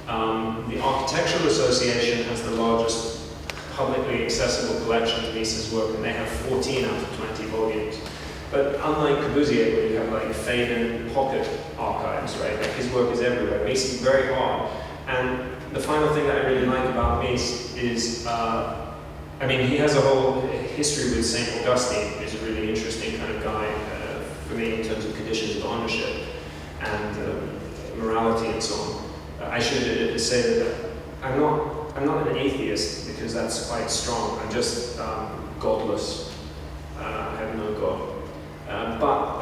The Architectural Association has the largest publicly accessible collection of Mies's work, and they have 14 out of 20 volumes. But unlike Corbusier, where you have like fade-in pocket archives, right? Like his work is everywhere. Mies is very hard. And the final thing that I really like about Mies is, he has a whole history with St. Augustine, who's a really interesting kind of guy for me in terms of conditions of ownership and morality and so on. I should say that I'm not an atheist because that's quite strong. I'm just godless. I have no God. But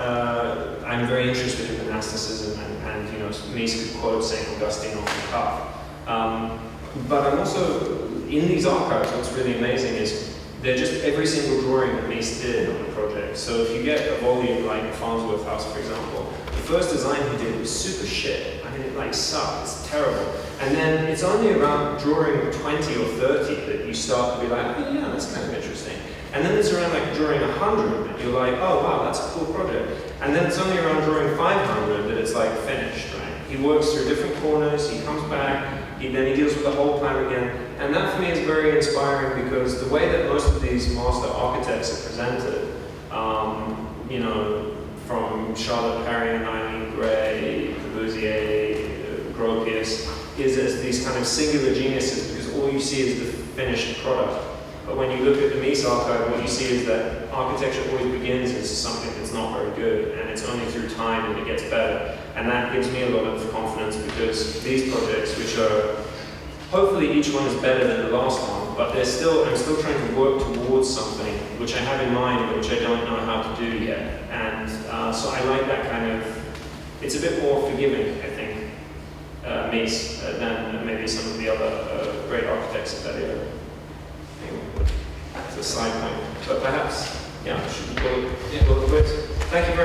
I'm very interested in monasticism, and Mies could quote St. Augustine off the cuff. But I'm also, in these archives, what's really amazing is they're just every single drawing that Mies did on the project. So if you get a volume like the Farnsworth House, for example, the first design he did was super shit. I mean, it like sucked, it's terrible. And then it's only around drawing 20 or 30 that you start to be like, oh yeah, that's kind of interesting. And then it's around like drawing 100 that you're like, oh wow, that's a cool project. And then it's only around drawing 500 that it's like finished, right? He works through different corners, he comes back, then he deals with the whole plan again. And that for me is very inspiring because the way that most of these master architects are presented, from Charlotte Perry and Eileen is as these kind of singular geniuses, because all you see is the finished product. But when you look at the Mies archive, what you see is that architecture always begins as something that's not very good, and it's only through time that it gets better. And that gives me a lot of confidence, because these projects, which are, hopefully each one is better than the last one, but I'm still trying to work towards something which I have in mind, but which I don't know how to do yet. And so I like that kind of, it's a bit more forgiving, I think, Mies, than maybe some of the other great architects of that era. Anyway, that's a side point. But perhaps, yeah, should we call it quits? Thank you very much.